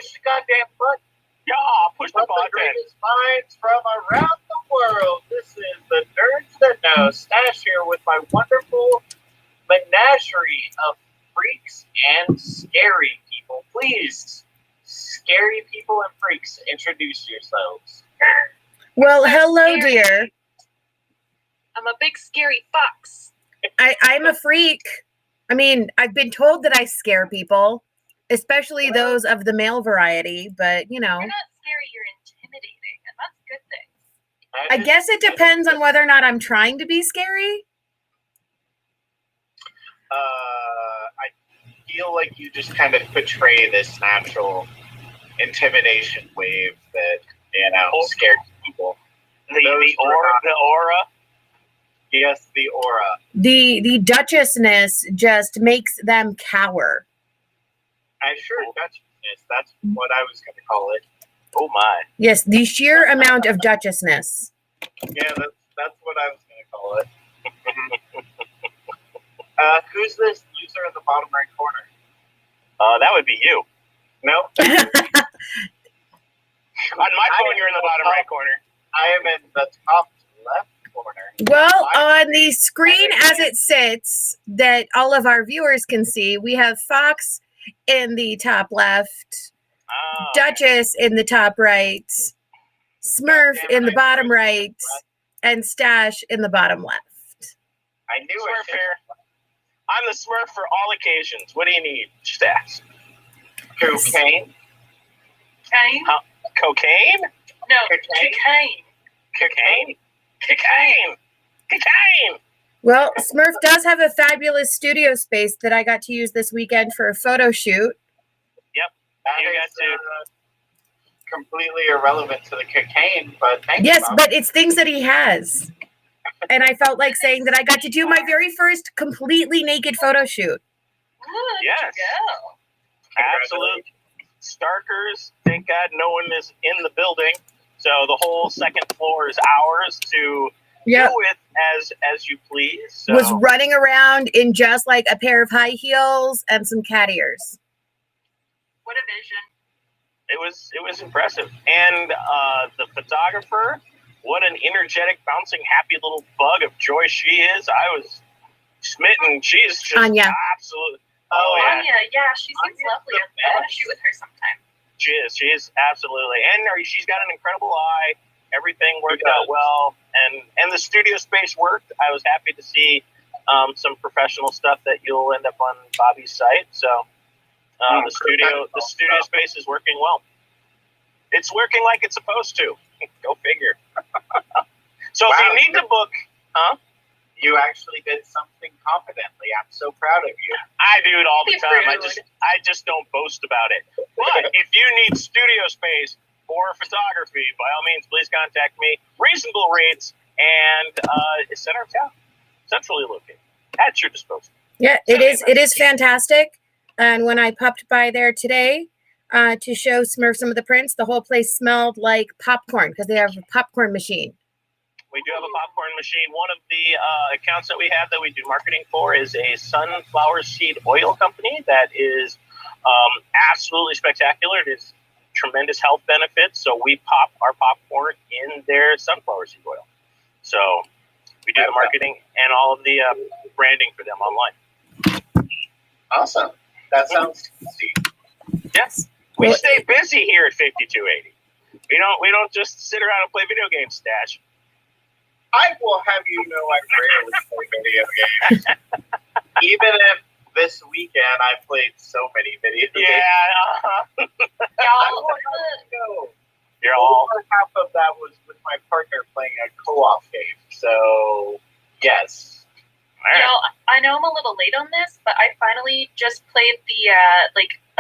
push the goddamn button. Yeah, push the Let the button. greatest minds from around the world. This is the Nerds That Know. Stash here with my wonderful menagerie of freaks and scary people. Please, scary people and freaks, introduce yourselves. Well, hello, dear. I'm a big scary fox. I'm a freak. I mean, I've been told that I scare people, especially those of the male variety, but, you know. You're not scary, you're intimidating, and that's a good thing. I guess it depends on whether or not I'm trying to be scary. I feel like you just kind of portray this natural intimidation wave that, scares people. The aura. Yes, the aura. The duchessness just makes them cower. That's what I was going to call it. Oh my. Yes, the sheer amount of duchessness. Yeah, that's what I was going to call it. Who's this loser in the bottom right corner? That would be you. No. On my phone, you're in the bottom right corner. I am in the top left corner. Well, on the screen as it sits that all of our viewers can see, we have Fox in the top left, Duchess in the top right, Smurf in the bottom right, and Stash in the bottom left. I knew Smurf it. here. I'm the Smurf for all occasions. What do you need? Just ask. Cocaine? Cocaine? Cocaine? No, Cocaine. cocaine. Cocaine? Cocaine! Well, Smurf does have a fabulous studio space that I got to use this weekend for a photo shoot. That You got is completely irrelevant to the cocaine, but thank you. Yes, Bob. but it's things that he has. And I felt like saying that I got to do my very first completely naked photo shoot. Good Yes. to go. Absolute starkers. Thank God no one is in the building. So the whole second floor is ours to Yep. do with as you please. So Was running around in just like a pair of high heels and some cat ears. What a vision. it was impressive. And the photographer, what an energetic, bouncing, happy little bug of joy she is. I was smitten. She's just Anya. absolutely. Oh, yeah. Anya, yeah, she seems Anya's lovely. the I want to best. shoot with her sometime. She is absolutely, and she's got an incredible eye. Everything worked does. out well, and the studio space worked. I was happy to see some professional stuff that you'll end up on Bobby's site. So the studio space is working well. It's working like it's supposed to. Go figure. So Wow. if you need to book, You actually did something competently. I'm so proud of you. I do it all the Be time. rude. I just don't boast about it. But if you need studio space for photography, by all means, please contact me. Reasonable rates and center of town, centrally located, at your disposal. Yeah, it is fantastic. And when I popped by there today to show Smurf some of the prints, the whole place smelled like popcorn because they have a popcorn machine. We do have a popcorn machine. One of the accounts that we have that we do marketing for is a sunflower seed oil company that is absolutely spectacular. It is tremendous health benefits. So we pop our popcorn in their sunflower seed oil. So we do the marketing and all of the branding for them online. Awesome. That sounds easy. Yes, we Well- stay busy here at 5280. We don't just sit around and play video games, Stash. I will have you know I rarely play video games. Even if this weekend I played so many video games. Yeah, Y'all, you're all. Over half of that was with my partner playing a co-op game. So, yes. y'all, I know I'm a little late on this, but I finally just played the,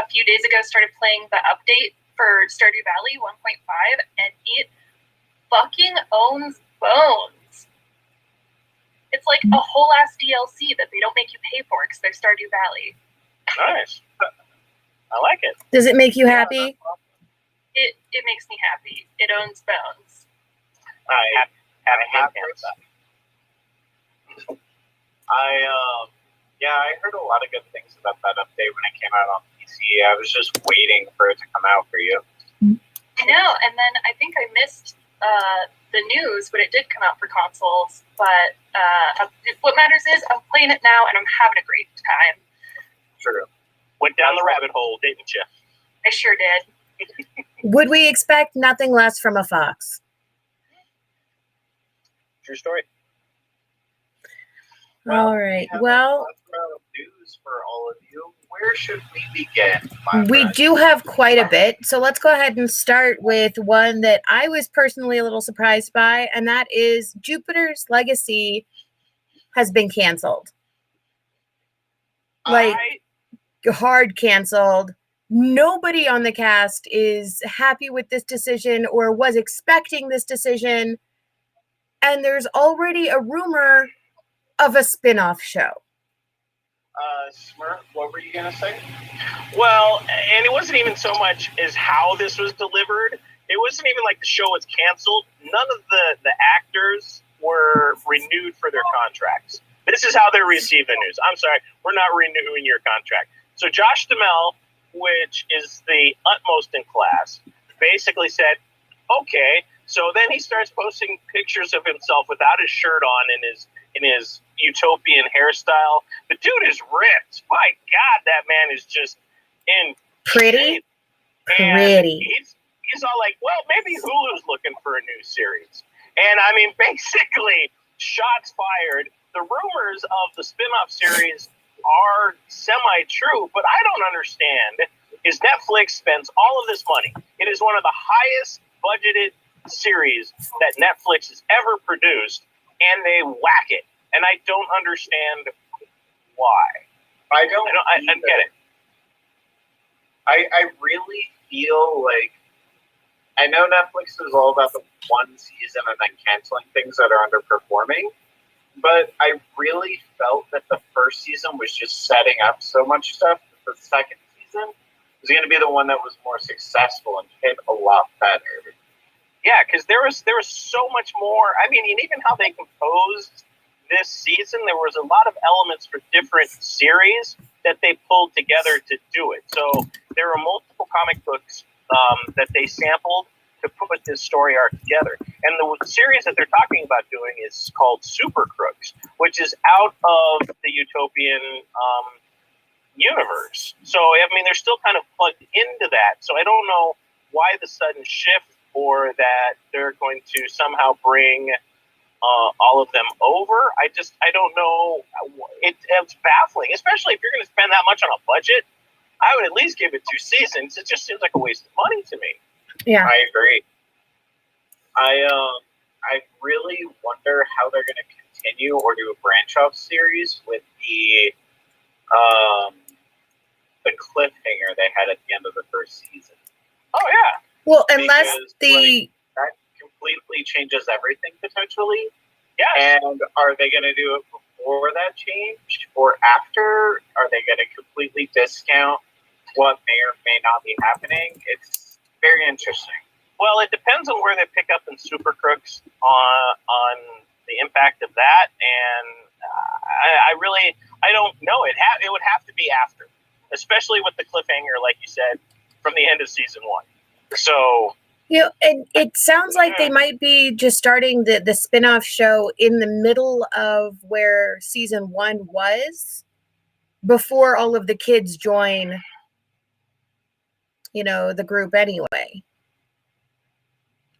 a few days ago, started playing the update for Stardew Valley 1.5, and it fucking owns bones. It's like a whole ass DLC that they don't make you pay for because they're Stardew Valley. Nice. I like it. Does it make you happy? It makes me happy. It owns bones. I have Happy heard that. I heard a lot of good things about that update when it came out on PC. see. I was just waiting for it to come out for you. I know, and then I think I missed the news, but it did come out for consoles. But what matters is I'm playing it now, and I'm having a great time. True. Went down the rabbit hole, didn't you? I sure did. Would we expect nothing less from a fox? True story. All right. We have Well, a plethora of news for all of you. Where should we begin? we do have quite a bit. So let's go ahead and start with one that I was personally a little surprised by, and that is Jupiter's Legacy has been canceled. Like, hard canceled. Nobody on the cast is happy with this decision or was expecting this decision. And there's already a rumor of a spin-off show. Smurf, what were you going to say? Well, and it wasn't even so much as how this was delivered. It wasn't even like the show was canceled. None of the actors were renewed for their contracts. This is how they received the news. I'm sorry, we're not renewing your contract. So Josh Duhamel, which is the utmost in class, basically said, okay. So then he starts posting pictures of himself without his shirt on in his utopian hairstyle. The dude is ripped. My God, that man is just in Pretty. He's all like, well, maybe Hulu's looking for a new series. And I mean, basically, shots fired. The rumors of the spin-off series are semi-true, but I don't understand is Netflix spends all of this money. It is one of the highest budgeted series that Netflix has ever produced, and they whack it. And I don't understand why. I don't get it. I really feel like, I know Netflix is all about the one season and then canceling things that are underperforming, but I really felt that the first season was just setting up so much stuff. The second season was going to be the one that was more successful and hit a lot better. Yeah, because there was so much more. I mean, and even how they composed this season, there was a lot of elements for different series that they pulled together to do it. So there are multiple comic books that they sampled to put this story arc together. And the series that they're talking about doing is called Super Crooks, which is out of the utopian universe. So, I mean, they're still kind of plugged into that. So I don't know why the sudden shift, or that they're going to somehow bring all of them over. I don't know. It's baffling, especially if you're going to spend that much on a budget. I would at least give it 2 seasons. It just seems like a waste of money to me. Yeah, I agree. I really wonder how they're going to continue or do a branch off series with the cliffhanger they had at the end of the first season. Oh yeah. Well, unless that completely changes everything potentially. Yeah. And are they going to do it before that change or after? Are they going to completely discount what may or may not be happening? It's very interesting. Well, it depends on where they pick up in Super Crooks on the impact of that, and I don't know. It would have to be after, especially with the cliffhanger, like you said, from the end of season 1. So, and it sounds like they might be just starting the spin-off show in the middle of where season 1 was, before all of the kids join, the group anyway.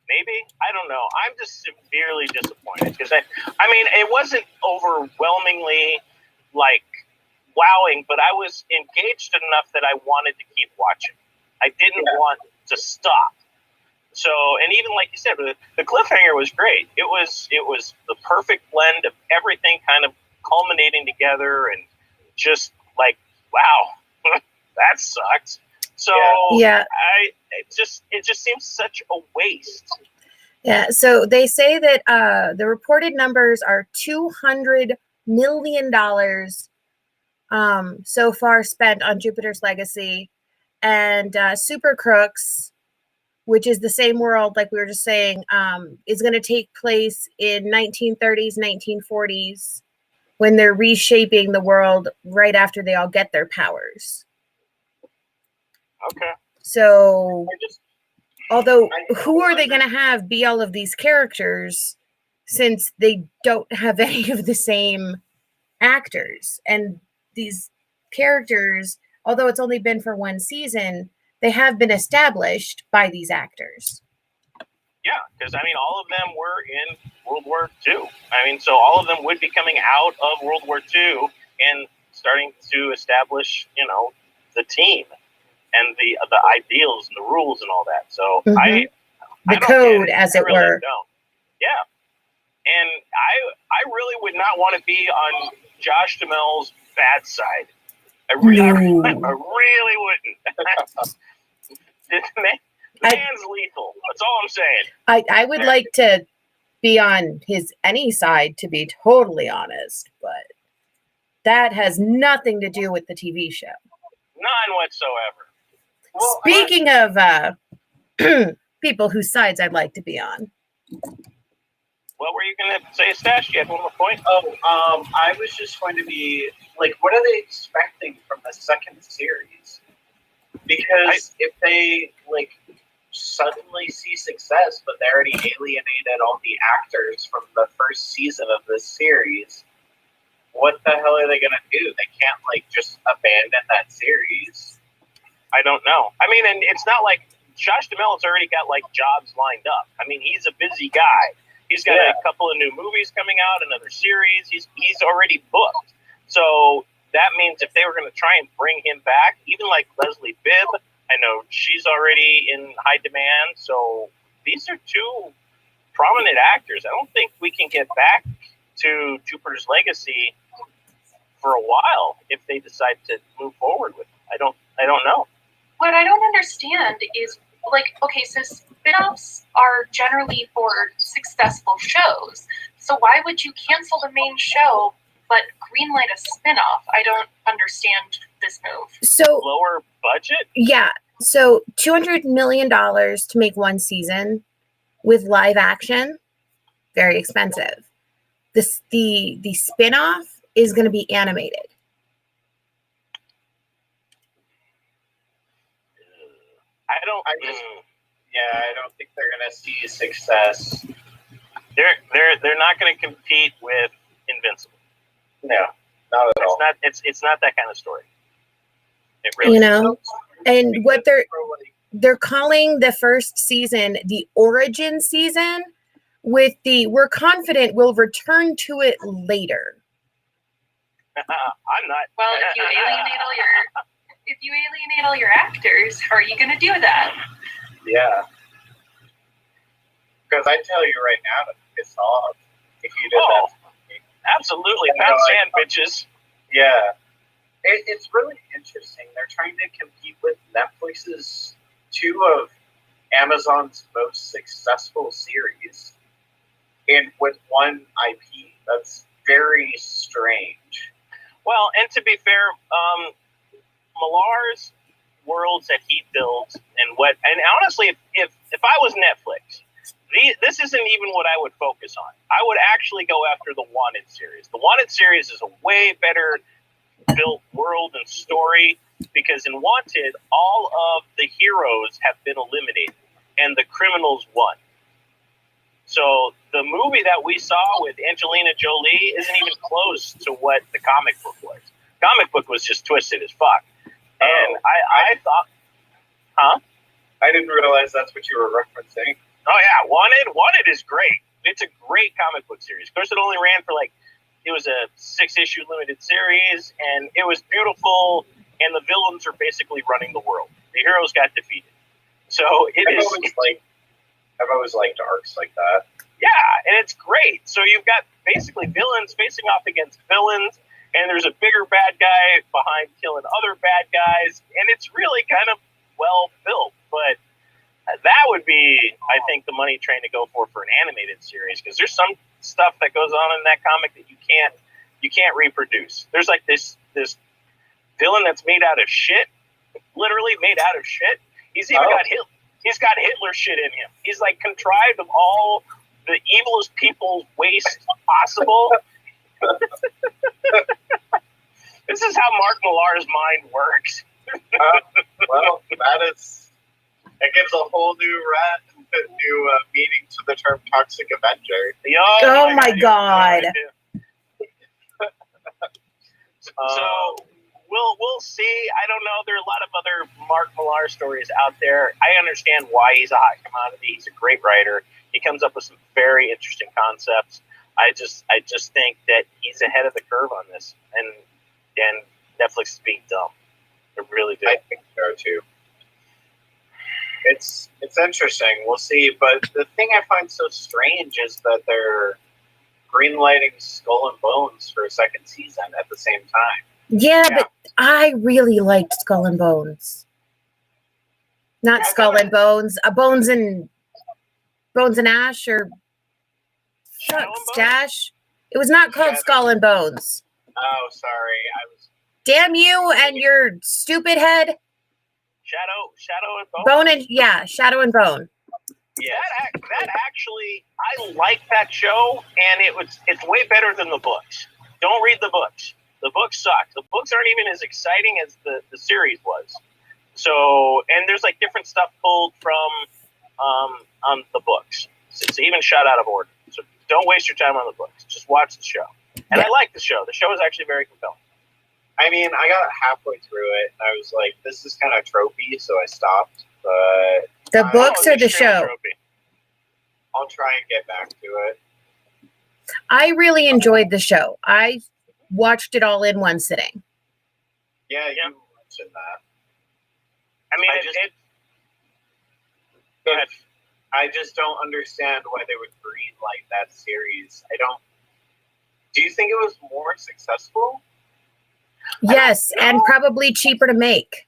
Maybe. I don't know. I'm just severely disappointed because I mean, it wasn't overwhelmingly like wowing, but I was engaged enough that I wanted to keep watching. I didn't want to stop. So, and even like you said, the cliffhanger was great. It was the perfect blend of everything kind of culminating together, and just like, wow, that sucks. So yeah, it just seems such a waste. Yeah. So they say that the reported numbers are $200 million so far spent on Jupiter's Legacy, and Super Crooks, which is the same world, like we were just saying, is going to take place in 1930s, 1940s, when they're reshaping the world right after they all get their powers. So, I just although, who are they going to have be all of these characters since they don't have any of the same actors? And these characters, although it's only been for one season, they have been established by these actors. Yeah, because I mean, all of them were in World War II. I mean, so all of them would be coming out of World War II and starting to establish, you know, the team and the ideals and the rules and all that. So I don't code, get it. as I it really were. don't. Yeah, and I really would not want to be on Josh Duhamel's bad side. I really wouldn't. Man's lethal. That's all I'm saying. I would like to be on his any side, to be totally honest, but that has nothing to do with the TV show. None whatsoever. well, Speaking of people whose sides I'd like to be on. What were you going to say, Stash? You had one more point? I was just going to be like, what are they expecting from the second series? Because if they like suddenly see success, but they already alienated all the actors from the first season of this series, what the hell are they going to do? They can't like just abandon that series. I don't know. I mean, and it's not like Josh Duhamel's already got like jobs lined up. I mean, he's a busy guy. He's got a couple of new movies coming out, another series. He's already booked. So that means if they were going to try and bring him back, even like Leslie Bibb, I know she's already in high demand. So these are two prominent actors. I don't think we can get back to Jupiter's Legacy for a while if they decide to move forward with it. I don't know. What I don't understand is, like, okay, so spin-offs are generally for successful shows. So why would you cancel the main show but greenlight a spin-off? I don't understand this move. So Lower budget? yeah, so $200 million to make one season with live action, very expensive. The spin-off is going to be animated. I don't think they're going to see success. They're not going to compete with Invincible. No, not at all. It's not that kind of story. It really and what they're calling the first season the origin season, with we're confident we'll return to it later. I'm not. Well, if you alienate all your actors, how are you going to do that? Yeah. Because I tell you right now, to piss off if you did that. Absolutely. Pound sand, bitches. Yeah. It's really interesting. They're trying to compete with Netflix's two of Amazon's most successful series and with one IP. That's very strange. Well, and to be fair, Millar's worlds that he builds and honestly, if I was Netflix, this isn't even what I would focus on. I would actually go after the Wanted series. The Wanted series is a way better built world and story, because in Wanted, all of the heroes have been eliminated and the criminals won. So the movie that we saw with Angelina Jolie isn't even close to what the comic book was. Comic book was just twisted as fuck. And I thought, I didn't realize that's what you were referencing. Oh yeah, Wanted is great. It's a great comic book series. Of course, it only ran for it was a 6-issue limited series, and it was beautiful. And the villains are basically running the world. The heroes got defeated. So I've always liked arcs like that. Yeah, and it's great. So you've got basically villains facing off against villains, and there's a bigger bad guy behind killing other bad guys, and it's really kind of well built. But that would be, I think, the money train to go for an animated series, because there's some stuff that goes on in that comic that you can't reproduce. There's like this villain that's made out of shit, literally made out of shit. He's even got Hitler shit in him. He's like contrived of all the evilest people's waste possible. This is how Mark Millar's mind works. Well, that is It gives a whole new meaning to the term Toxic Avenger. Oh my God. So we'll see. I don't know. There are a lot of other Mark Millar stories out there. I understand why he's a hot commodity. He's a great writer. He comes up with some very interesting concepts. I just think that he's ahead of the curve on this, and Netflix is being dumb. They really do. I think so too. It's interesting. We'll see. But the thing I find so strange is that they're greenlighting Skull and Bones for a second season at the same time. Yeah, but I really liked Skull and Bones. Not Skull and Bones. Bones and Ash or Stash. It was not called Skull and Bones. Oh, sorry. Damn you and your stupid head. Shadow and Bone. Shadow and Bone. Yeah, that actually, I like that show, and it's way better than the books. Don't read the books. The books suck. The books aren't even as exciting as the series was. So, and there's like different stuff pulled from on the books. It's even shot out of order. So don't waste your time on the books. Just watch the show. And I like the show. The show is actually very compelling. I mean, I got halfway through it, and I was like, this is kind of tropey, so I stopped. But the books or the show? Tropey. I'll try and get back to it. I really enjoyed the show. I watched it all in one sitting. Yeah, you mentioned that. I mean, go ahead. I just don't understand why they would greenlight that series. Do you think it was more successful? Yes, and probably cheaper to make.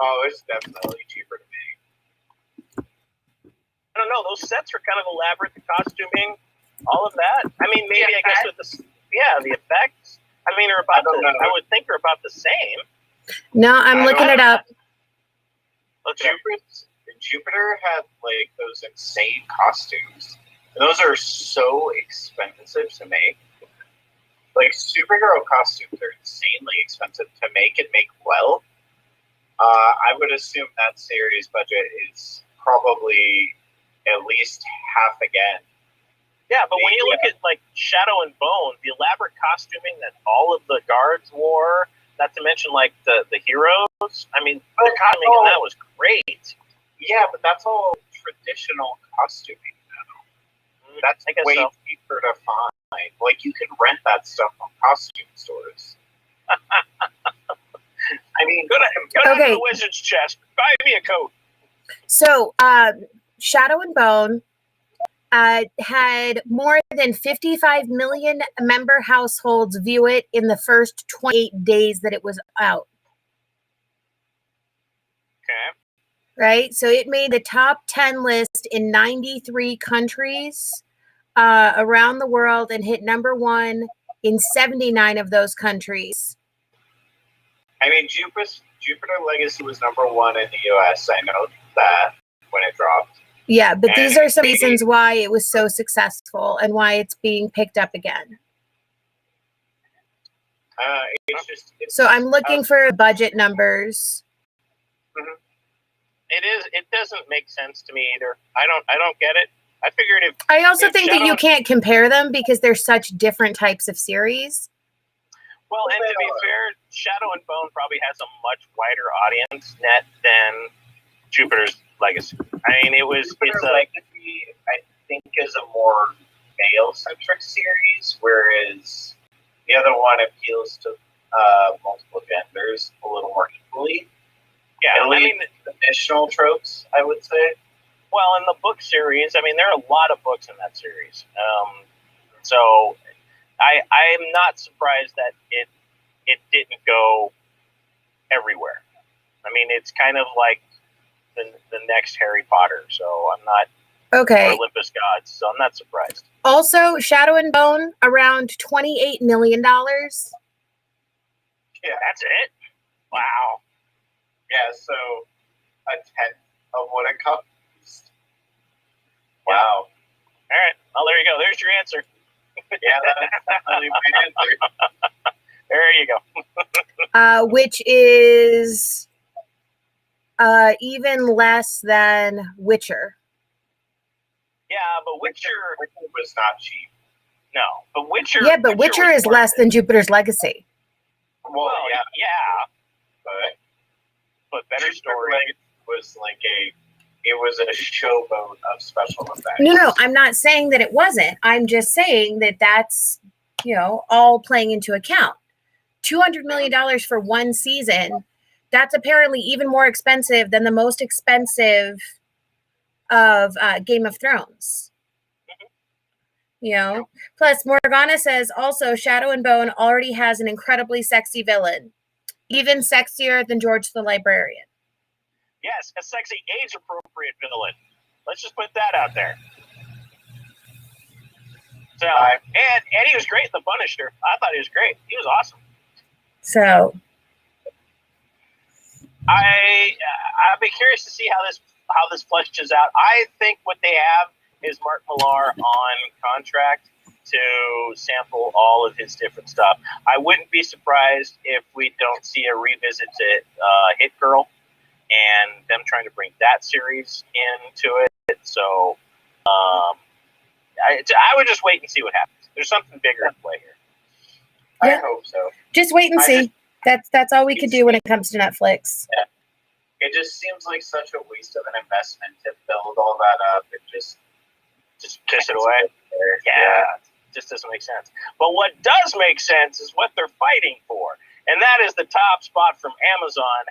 Oh, it's definitely cheaper to make. I don't know. Those sets are kind of elaborate. The costuming, all of that. I mean, maybe I guess with the effects. I mean, I would think they're about the same. No, I'm looking it up. Jupiter had like those insane costumes. And those are so expensive to make. Like superhero costumes are insanely expensive to make and make well. I would assume that series budget is probably at least half again. Yeah, but when you look at like Shadow and Bone, the elaborate costuming that all of the guards wore, not to mention like the heroes. I mean, the costuming in that was great. Yeah, but that's all traditional costuming now. That's way cheaper to find. Like, you can rent that stuff from costume stores. I mean, go to the wizard's chest. Buy me a coat. So, Shadow and Bone had more than 55 million member households view it in the first 28 days that it was out. Okay. Right? So it made the top 10 list in 93 countries around the world and hit number 1 in 79 of those countries. I mean, Jupiter Legacy was number 1 in the US. I know that when it dropped. Yeah, but these are some reasons why it was so successful and why it's being picked up again. So I'm looking for budget numbers. Mm-hmm. It doesn't make sense to me either. I don't get it. I figured if I also think that you can't compare them because they're such different types of series. Well, and to be fair, Shadow and Bone probably has a much wider audience net than Jupiter's Legacy. I mean, Legacy, I think, is a more male-centric series, whereas the other one appeals to multiple genders a little more equally. Yeah, I mean, traditional tropes, I would say. Well, in the book series, I mean, there are a lot of books in that series. So I am not surprised that it didn't go everywhere. I mean, it's kind of like the next Harry Potter, so I'm not Olympus Gods, so I'm not surprised. Also, Shadow and Bone, around $28 million. Yeah, that's it? Wow. Yeah, so a tenth of what it cost. Wow. All right. Well, there you go. There's your answer. Yeah, that's definitely my answer. There you go. Which is Even less than Witcher. Yeah, but Witcher was not cheap. No, but Witcher. Yeah, but Witcher is less than Jupiter's Legacy. Well, yeah, but better story was like it was a showboat of special effects. No, I'm not saying that it wasn't. I'm just saying that that's, all playing into account. $200 million for one season. That's apparently even more expensive than the most expensive of Game of Thrones. Plus Morgana says also Shadow and Bone already has an incredibly sexy villain, even sexier than George the Librarian. Yes, a sexy age-appropriate villain. Let's just put that out there. So, and he was great in The Punisher. I thought he was great. He was awesome. So, I'd be curious to see how this fleshes out. I think what they have is Mark Millar on contract to sample all of his different stuff. I wouldn't be surprised if we don't see a revisit to Hit Girl and them trying to bring that series into it. So I would just wait and see what happens. There's something bigger in play here. Yeah. I hope so. Just wait and see. That's all we could do when it comes to Netflix. Yeah. It just seems like such a waste of an investment to build all that up and just piss it away. Yeah, just doesn't make sense. But what does make sense is what they're fighting for, and that is the top spot from Amazon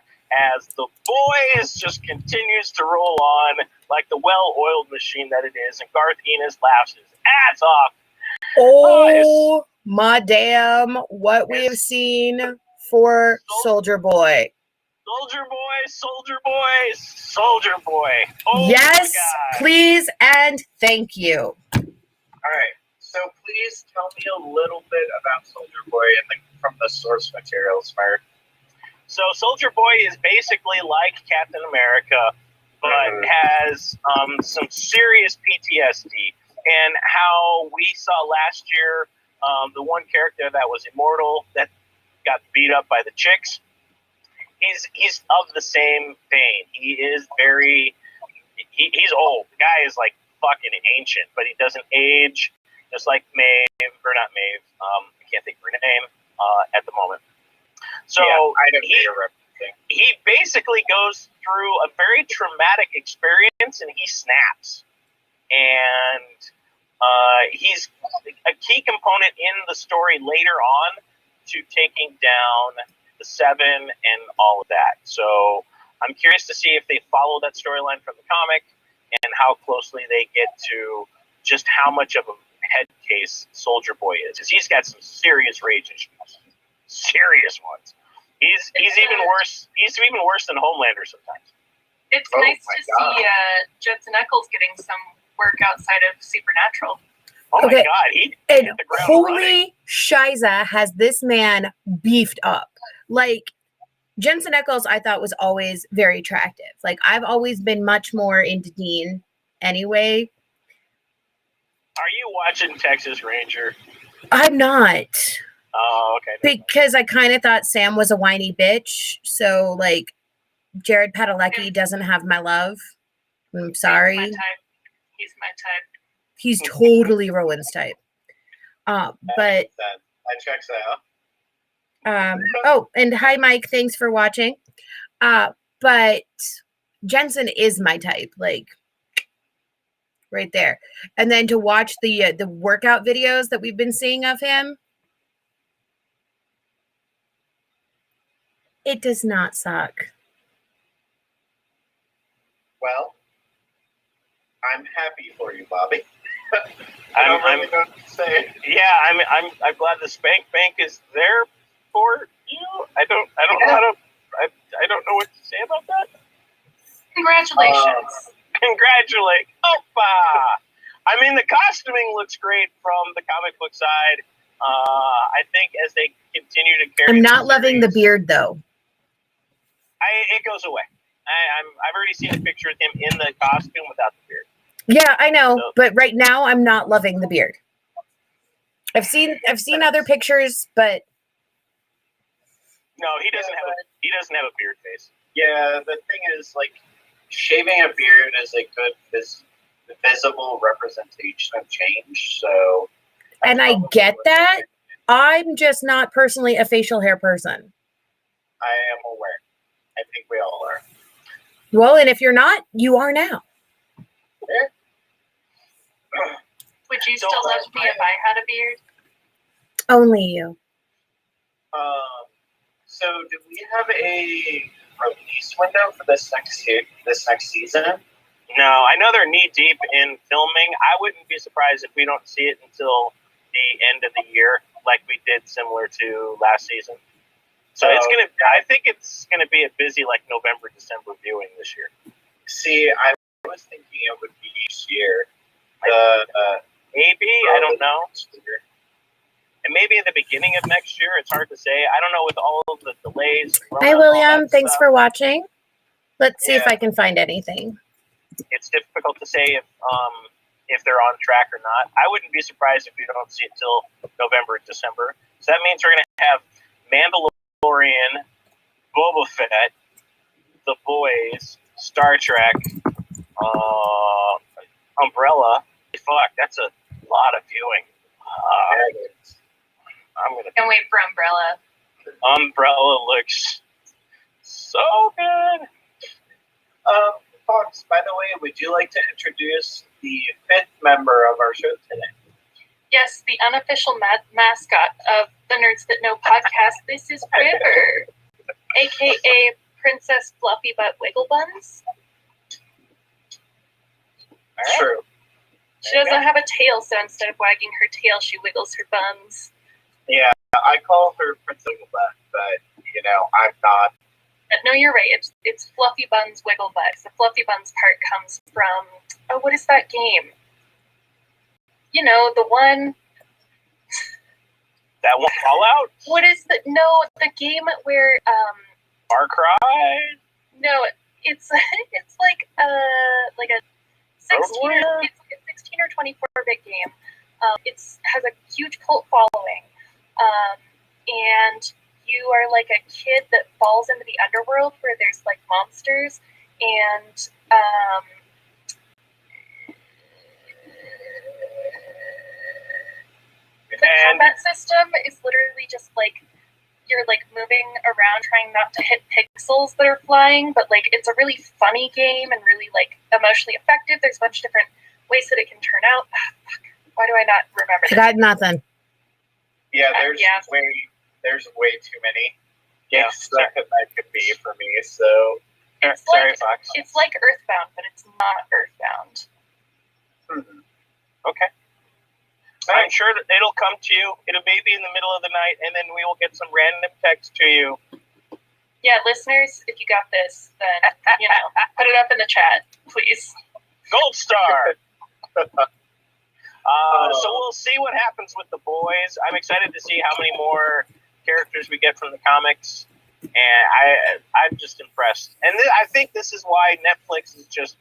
as The Boys just continues to roll on like the well-oiled machine that it is, and Garth Ennis laughs his ass off. Oh my damn! What we have seen for Soldier Boy. Soldier Boy, Soldier Boy, Soldier Boy. Oh yes, please and thank you. All right, so please tell me a little bit about Soldier Boy from the source materials, Mark. So Soldier Boy is basically like Captain America, but has some serious PTSD. And how we saw last year, the one character that was immortal that got beat up by the chicks, he's of the same vein. He is he's old. The guy is like fucking ancient, but he doesn't age, just like Maeve, or not Maeve, I can't think of her name at the moment. So he basically goes through a very traumatic experience and he snaps. And he's a key component in the story later on to taking down the Seven and all of that. So I'm curious to see if they follow that storyline from the comic and how closely they get to just how much of a head case Soldier Boy is. Because he's got some serious rage issues. Serious ones. He's even worse. He's even worse than Homelander sometimes. It's nice to see Jensen Ackles getting some work outside of Supernatural. Oh my God! He hit the ground holy running. Shiza has this man beefed up. Like Jensen Ackles, I thought was always very attractive. Like I've always been much more into Dean anyway. Are you watching Texas Ranger? I'm not. Oh, okay. Because I kind of thought Sam was a whiny bitch. So like Jared Padalecki doesn't have my love. I'm sorry. He's my type. He's totally Rowan's type. But that checks out. Oh, and hi Mike, thanks for watching. But Jensen is my type, like right there. And then to watch the workout videos that we've been seeing of him, it does not suck. Well, I'm happy for you, Bobby. I don't really know what to say. Yeah, I'm glad the Spank Bank is there for you. I don't know what to say about that. Congratulations. Congratulate. Opa! I mean, the costuming looks great from the comic book side. I think as they continue to carry, I'm not loving the beard though. It goes away. I've already seen a picture of him in the costume without the beard. Yeah, I know, but right now I'm not loving the beard. I've seen other pictures, but no, he doesn't have a beard face. Yeah, the thing is, like, shaving a beard is a good visible representation of change. So, And I get that. I'm just not personally a facial hair person. I am aware. I think we all are. Well, and if you're not, you are now. Yeah. Would you still love me if I had a beard? Only you. So, do we have a release window for this next season? No, I know they're knee deep in filming. I wouldn't be surprised if we don't see it until the end of the year, like we did similar to last season. So I think it's gonna be a busy like November, December viewing this year. See, I was thinking it would be each year. Maybe, I don't know. And maybe in the beginning of next year, it's hard to say. I don't know with all of the delays. Hi, William. Thanks for watching. Let's see if I can find anything. It's difficult to say if they're on track or not. I wouldn't be surprised if we don't see it till November, December. So that means we're going to have Mandalorian, Boba Fett, The Boys, Star Trek, Umbrella. Fuck, that's a lot of viewing. Can't wait for Umbrella. Umbrella looks so good. Fox, by the way, would you like to introduce the 5th member of our show today? Yes, the unofficial mascot of the Nerds That Know podcast. This is River, aka Princess Fluffy Butt Wiggle Buns. True. She doesn't have a tail, so instead of wagging her tail, she wiggles her buns. Yeah, I call her Princess Wigglebutt, but I'm not. No, you're right. It's Fluffy Buns Wiggle Butts. The Fluffy Buns part comes from what is that game? You know, the one. That one Fallout? What is the game where Far Cry? No, it's like a 16 or 24-bit game. It has a huge cult following, and you are like a kid that falls into the underworld where there's like monsters, and the combat system is literally just like you're like moving around trying not to hit pixels that are flying, but like it's a really funny game and really like emotionally effective. There's a bunch of different ways that it can turn out. Why do I not remember this? I got nothing. Yeah, there's way too many games that could be for me. So it's sorry, like, Fox. It's like Earthbound, but it's not Earthbound. Okay. I'm sure it'll come to you. It'll maybe in the middle of the night, and then we will get some random text to you. Yeah, listeners, if you got this, then put it up in the chat, please. Gold star. So we'll see what happens with the boys. I'm excited to see how many more characters we get from the comics, and I'm just impressed. And I think this is why Netflix is just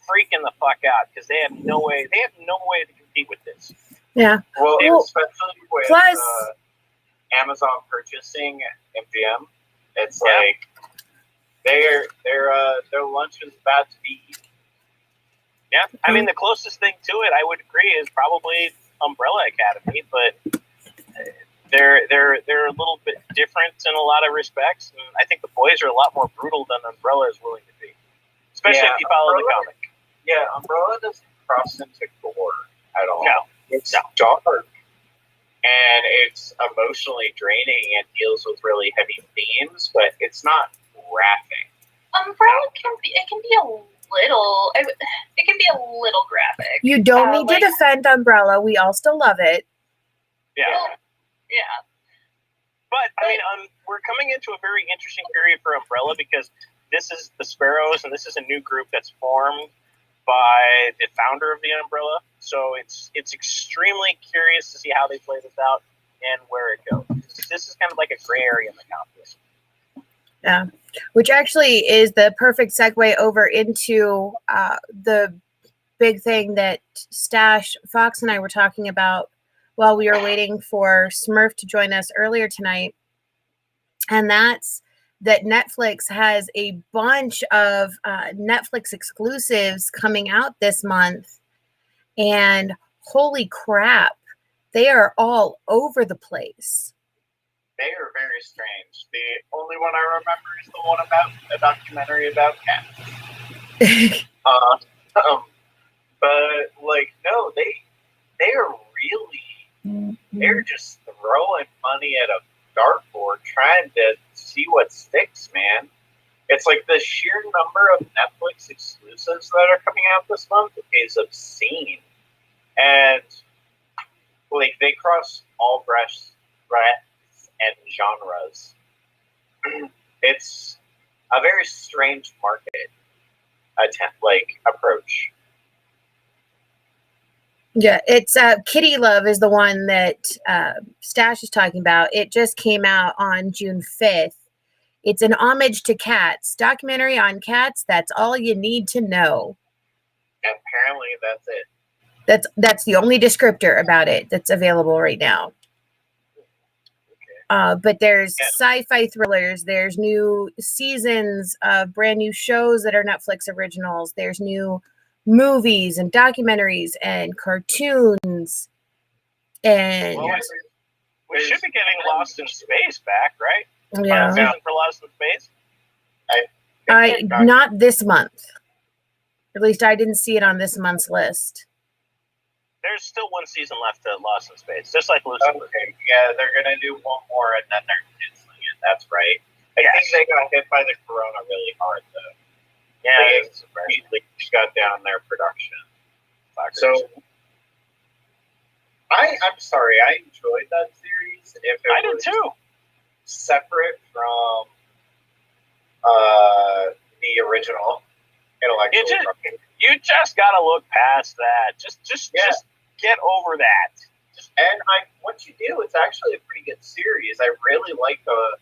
freaking the fuck out, because they have no way to compete with this. Yeah. Well, especially with Amazon purchasing MGM, it's like their lunch is about to be eaten. Yeah, I mean the closest thing to it, I would agree, is probably Umbrella Academy, but they're a little bit different in a lot of respects, and I think the boys are a lot more brutal than Umbrella is willing to be, especially if you follow the comic. Yeah, Umbrella doesn't cross into gore at all. No. It's dark, and it's emotionally draining and deals with really heavy themes, but it's not graphic. Umbrella can be a little graphic. You don't need to defend Umbrella. We all still love it. Yeah. Yeah. But I mean, we're coming into a very interesting period for Umbrella, because this is the Sparrows, and this is a new group that's formed by the founder of the Umbrella. So it's extremely curious to see how they play this out and where it goes. This is kind of like a gray area in the comics. Yeah, which actually is the perfect segue over into the big thing that Stash, Fox, and I were talking about while we were waiting for Smurf to join us earlier tonight. And that's that Netflix has a bunch of Netflix exclusives coming out this month. And holy crap, they are all over the place. They are very strange. The only one I remember is the one about a documentary about cats. But like, no, they are really, they're just throwing money at a dartboard, trying to see what sticks, man. It's like the sheer number of Netflix exclusives that are coming out this month is obscene, and like they cross all breadths and genres. It's a very strange market approach. Yeah, it's Kitty Love is the one that Stash is talking about. It just came out on June 5th. It's an homage to cats, documentary on cats. That's all you need to know. Apparently, that's it. That's the only descriptor about it that's available right now. But there's sci-fi thrillers. There's new seasons of brand new shows that are Netflix originals. There's new movies and documentaries and cartoons. And we should be getting Lost in Space back, right? Yeah. Season for Lost in Space. Not this month. At least I didn't see it on this month's list. There's still one season left of Lost in Space, just like Lucifer. Okay, yeah, they're gonna do one more and then they're canceling it. That's right. I think they got hit by the corona really hard though. Yeah, they shut down their production. So I'm sorry, I enjoyed that series. I did too. Separate from the original intellectual property. You just gotta look past that. Just get over that. Once you do, it's actually a pretty good series. I really like the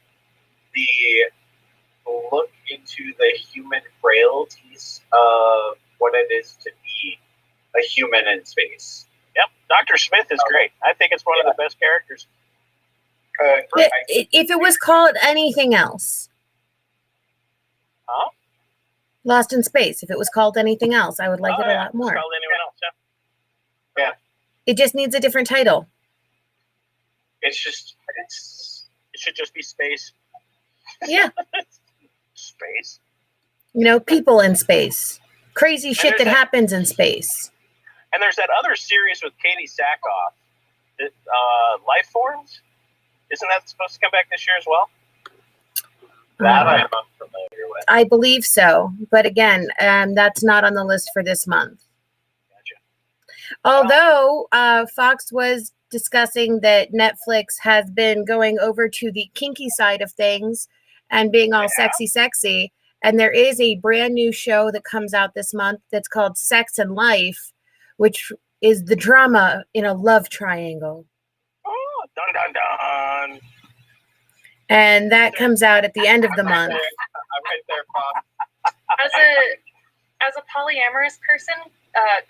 look into the human frailties of what it is to be a human in space. Yep, Dr. Smith is great. I think it's one of the best characters. If it was called anything else. Huh? Lost in Space. If it was called anything else, I would like it a lot more. It's called anyone else, yeah. It just needs a different title. It should just be Space. Yeah. Space. People in space. Crazy shit that happens in space. And there's that other series with Katie Sackhoff, Life Forms. Isn't that supposed to come back this year as well? That I'm unfamiliar with. I believe so. But again, that's not on the list for this month. Gotcha. Although Fox was discussing that Netflix has been going over to the kinky side of things and being all sexy. And there is a brand new show that comes out this month that's called Sex and Life, which is the drama in a love triangle. Oh, dun dun dun. And that comes out at the end of the month. I'm right there, Bob. As a polyamorous person,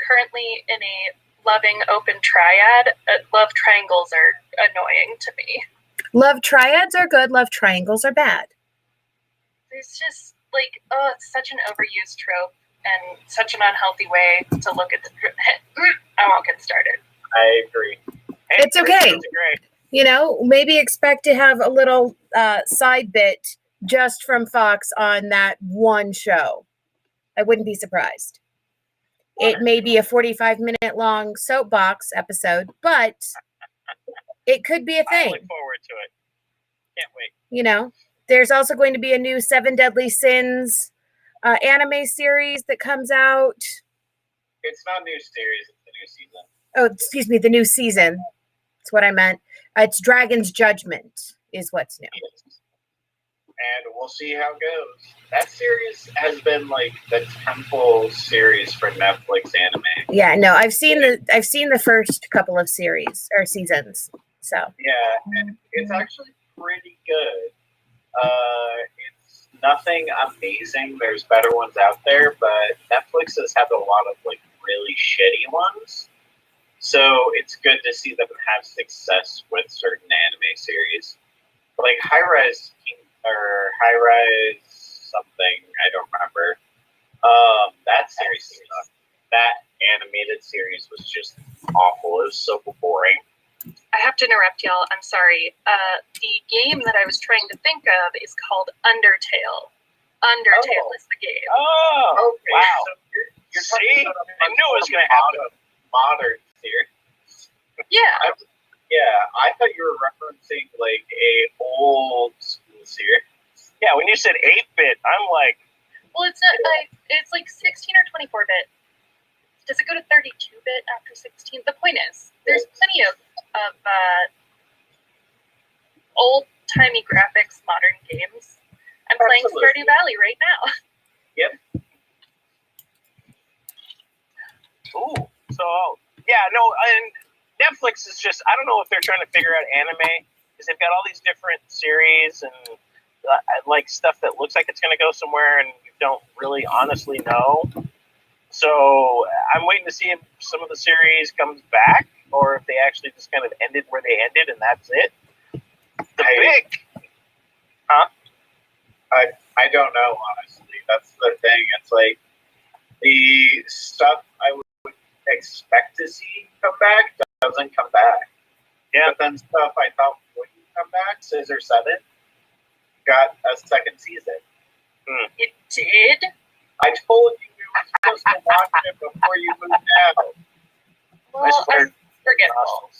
currently in a loving open triad, love triangles are annoying to me. Love triads are good. Love triangles are bad. It's just it's such an overused trope and such an unhealthy way to look at the. I won't get started. I agree. It's okay. Great. Maybe expect to have a little side bit just from Fox on that one show. I wouldn't be surprised. It may be a 45-minute long soapbox episode, but it could be a thing. I look forward to it. Can't wait. There's also going to be a new 7 Deadly Sins anime series that comes out. It's not a new series, it's a new season. Oh, excuse me, the new season. That's what I meant. It's Dragon's Judgment is what's new. Yes. And we'll see how it goes. That series has been like the temple series for Netflix anime. Yeah, no, I've seen the first couple of series or seasons. So yeah, and it's actually pretty good. It's nothing amazing. There's better ones out there, but Netflix has had a lot of really shitty ones. So it's good to see them have success with certain anime series. Like High Rise or High Rise something. I don't remember. That series sucked. That animated series was just awful. It was so boring. I have to interrupt y'all. I'm sorry. The game that I was trying to think of is called Undertale. Undertale is the game. Oh, Okay, wow. so you're See? talking about I knew it was going to happen. modern series. Yeah. I thought you were referencing like a old school series. Yeah, when you said 8-bit, I'm like, Well, it's not like it's like 16 or 24 bit. Does it go to 32 bit after 16? The point is, there's plenty of old timey graphics, modern games. I'm playing Absolutely. Stardew Valley right now. Yep. ooh. So, yeah, no, and Netflix is just, I don't know if they're trying to figure out anime, because they've got all these different series and like stuff that looks like it's going to go somewhere and you don't really honestly know. So I'm waiting to see if some of the series comes back or if they actually just kind of ended where they ended and that's it. I don't know, honestly. That's the thing. It's like the stuff I would expect to see come back doesn't come back. Yeah. But then stuff I thought wouldn't come back, Scissor 7, got a second season. It did? I told you we were supposed to watch it before you moved out. Well, I'm forgetful.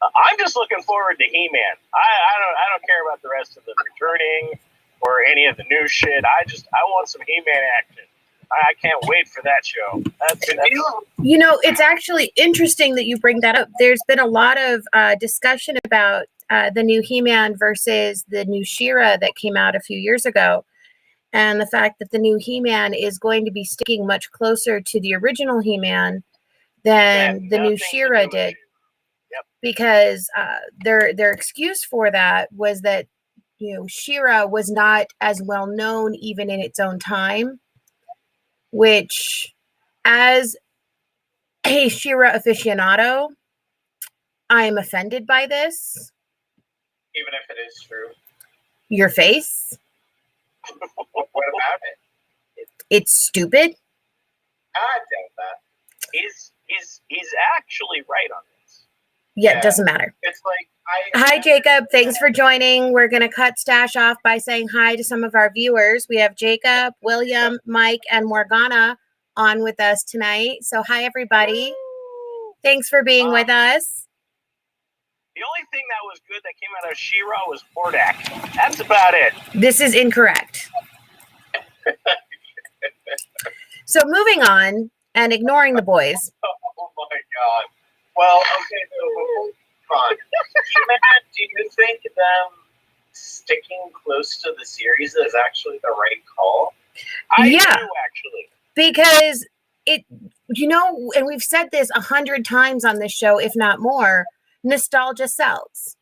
I'm just looking forward to HeMan. I don't care about the rest of the returning or any of the new shit. I want some HeMan action. I can't wait for that show. That's You know, it's actually interesting that you bring that up. There's been a lot of discussion about the new He-Man versus the new She-Ra that came out a few years ago. And the fact that the new He-Man is going to be sticking much closer to the original He-Man than the new She-Ra did. Yep. Because their excuse for that was that, you know, She-Ra was not as well known even in its own time, which as a She-Ra aficionado, I am offended by this. Even if it is true. Your face. What about it? It's stupid. I doubt that. He's actually right on this. Yeah, it doesn't matter. It's like Hi, Jacob. Thanks for joining. We're going to cut Stash off by saying hi to some of our viewers. We have Jacob, William, Mike, and Morgana on with us tonight. So hi, everybody. Thanks for being with us. The only thing that was good that came out of She-Ra was Hordak. That's about it. This is incorrect. So moving on and ignoring the boys. Oh my god. Well, okay, so before we move on, do you think them sticking close to the series is actually the right call? I do, Yeah. actually. Because it, you know, and we've said this 100 times on this show, if not more, nostalgia sells.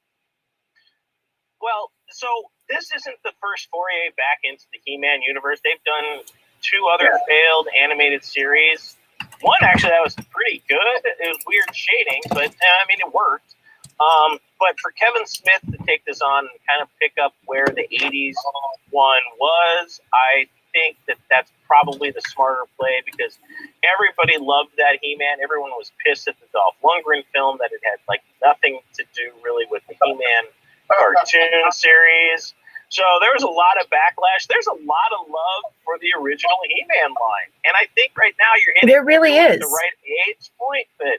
Well, so this isn't the first foray back into the He-Man universe. They've done 2 other failed animated series. One actually that was pretty good. It was weird shading, but I mean it worked. But for Kevin Smith to take this on and kind of pick up where the 80s one was, I think that that's probably the smarter play because everybody loved that He-Man. Everyone was pissed at the Dolph Lundgren film that it had like nothing to do really with the He-Man cartoon series. So there was a lot of backlash. There's a lot of love for the original He-Man line, and I think right now you're hitting There really is the right age point that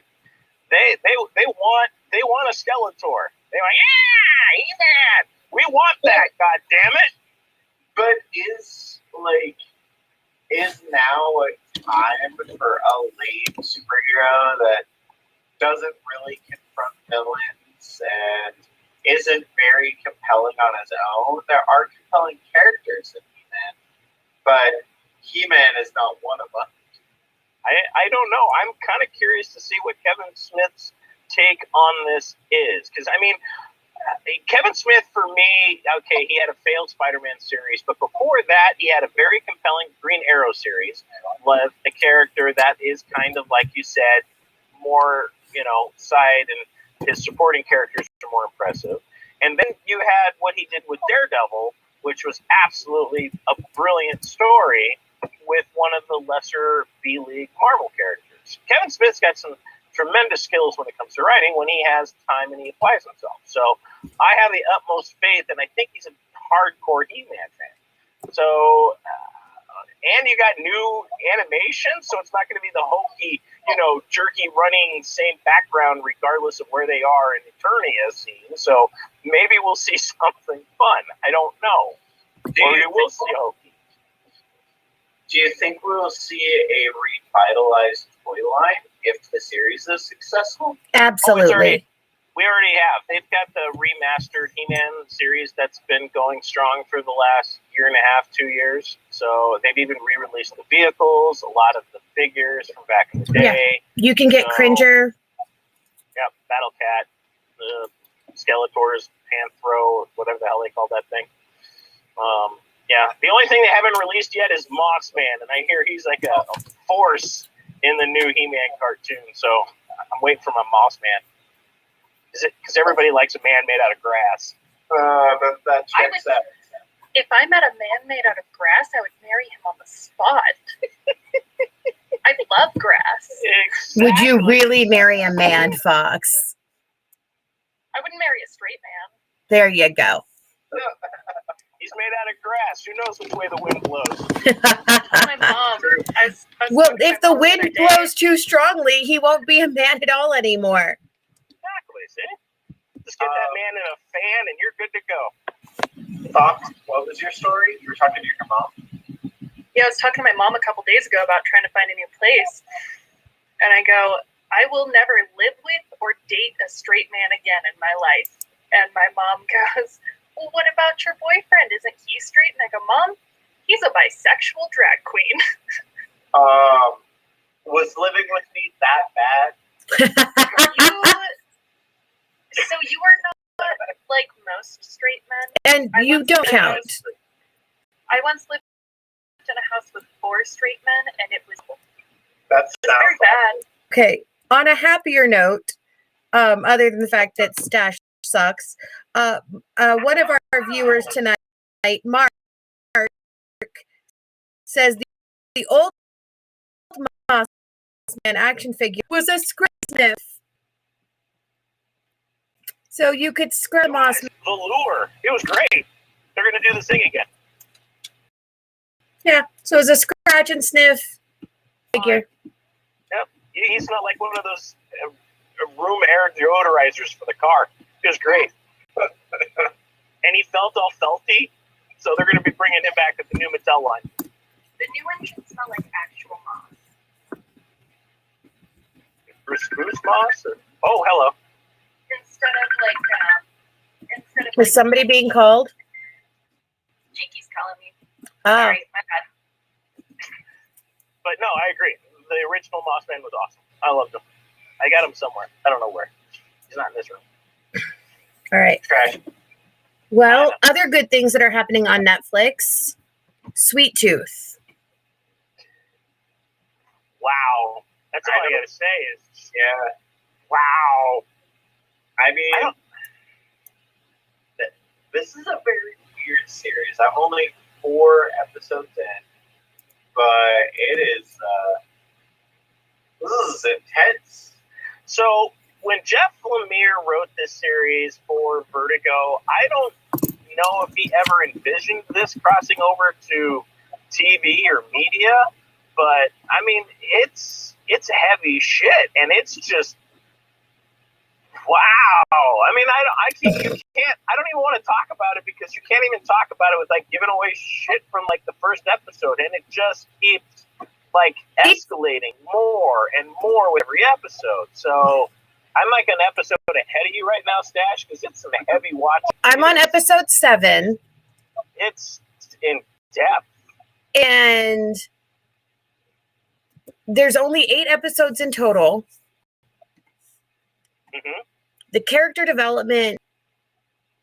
they want a Skeletor. They're like, yeah, He-Man, we want that. God damn it! But is now a time for a lame superhero that doesn't really confront villains and isn't very compelling on his own? There are compelling characters in He-Man, but He-Man is not one of them. I don't know. I'm kind of curious to see what Kevin Smith's take on this is. Because, I mean, Kevin Smith, for me, okay, he had a failed Spider-Man series, but before that, he had a very compelling Green Arrow series with a character that is kind of, like you said, more, side, and his supporting characters are more impressive. And then you had what he did with Daredevil, which was absolutely a brilliant story with one of the lesser B-League Marvel characters. Kevin Smith's got some tremendous skills when it comes to writing when he has time and he applies himself. So I have the utmost faith, and I think he's a hardcore He-Man fan. So, and you got new animation, so it's not going to be the hokey, jerky running same background regardless of where they are in Eternia scene. So maybe we'll see something fun. I don't know. We'll see hokey. Do you think we'll see a revitalized toy line if the series is successful? Absolutely. We already have. They've got the remastered He-Man series that's been going strong for the last year and a half, 2 years. So they've even re-released the vehicles, a lot of the figures from back in the day. Yeah. You can get Cringer. Yep, Battle Cat, the Skeletor's Panthro, whatever the hell they call that thing. Yeah, the only thing they haven't released yet is Moss Man, and I hear he's like a force in the new He-Man cartoon. So I'm waiting for my Moss Man. Is it because everybody likes a man made out of grass? That checks out. If I met a man made out of grass, I would marry him on the spot. I love grass. Exactly. Would you really marry a man, Fox? I wouldn't marry a straight man. There you go. He's made out of grass. Who knows which way the wind blows? My mom. Well, if the wind blows too strongly, he won't be a man at all anymore. Exactly. See? Just get that man in a fan, and you're good to go. Fox, what was your story? You were talking to your mom? Yeah, I was talking to my mom a couple days ago about trying to find a new place. And I go, I will never live with or date a straight man again in my life. And my mom goes, well, what about your boyfriend? Isn't he straight? And I go, Mom, he's a bisexual drag queen. Was living with me that bad? So you are not like most straight men? And you don't count. I once lived in a house with 4 straight men, and it was Very bad. Okay, on a happier note, other than the fact that Stash sucks, one of our viewers tonight, Mark, says the old Moss Man action figure was a sniff. So you could scrub Moss. Velour. It was great. They're going to do this thing again. Yeah, so it's a scratch and sniff figure. Yep. He's not like one of those room air deodorizers for the car. It was great. And he felt all felty, so they're going to be bringing him back with the new Mattel line. The new one should smell like actual moss. Spruce moss? Oh, hello. Instead of Was somebody being called? Cheeky's calling me. Oh, Sorry, my bad. But no, I agree. The original Moss Man was awesome. I loved him. I got him somewhere. I don't know where. He's not in this room. all right. Trash. Well, other good things that are happening on Netflix. Sweet Tooth. Wow. That's all I got to say is, Yeah. wow. I mean, this is a very weird series. I'm only 4 episodes in, but it is, this is intense. So when Jeff Lemire wrote this series for Vertigo, I don't know if he ever envisioned this crossing over to TV or media, but I mean, it's heavy shit, and it's just wow. I mean, I don't even want to talk about it because you can't even talk about it with like giving away shit from like the first episode, and it just keeps like escalating more and more with every episode. So I'm like an episode ahead of you right now, Stash, because it's some heavy watching. I'm on episode 7. It's in depth. And there's only 8 episodes in total. Mm-hmm. The character development,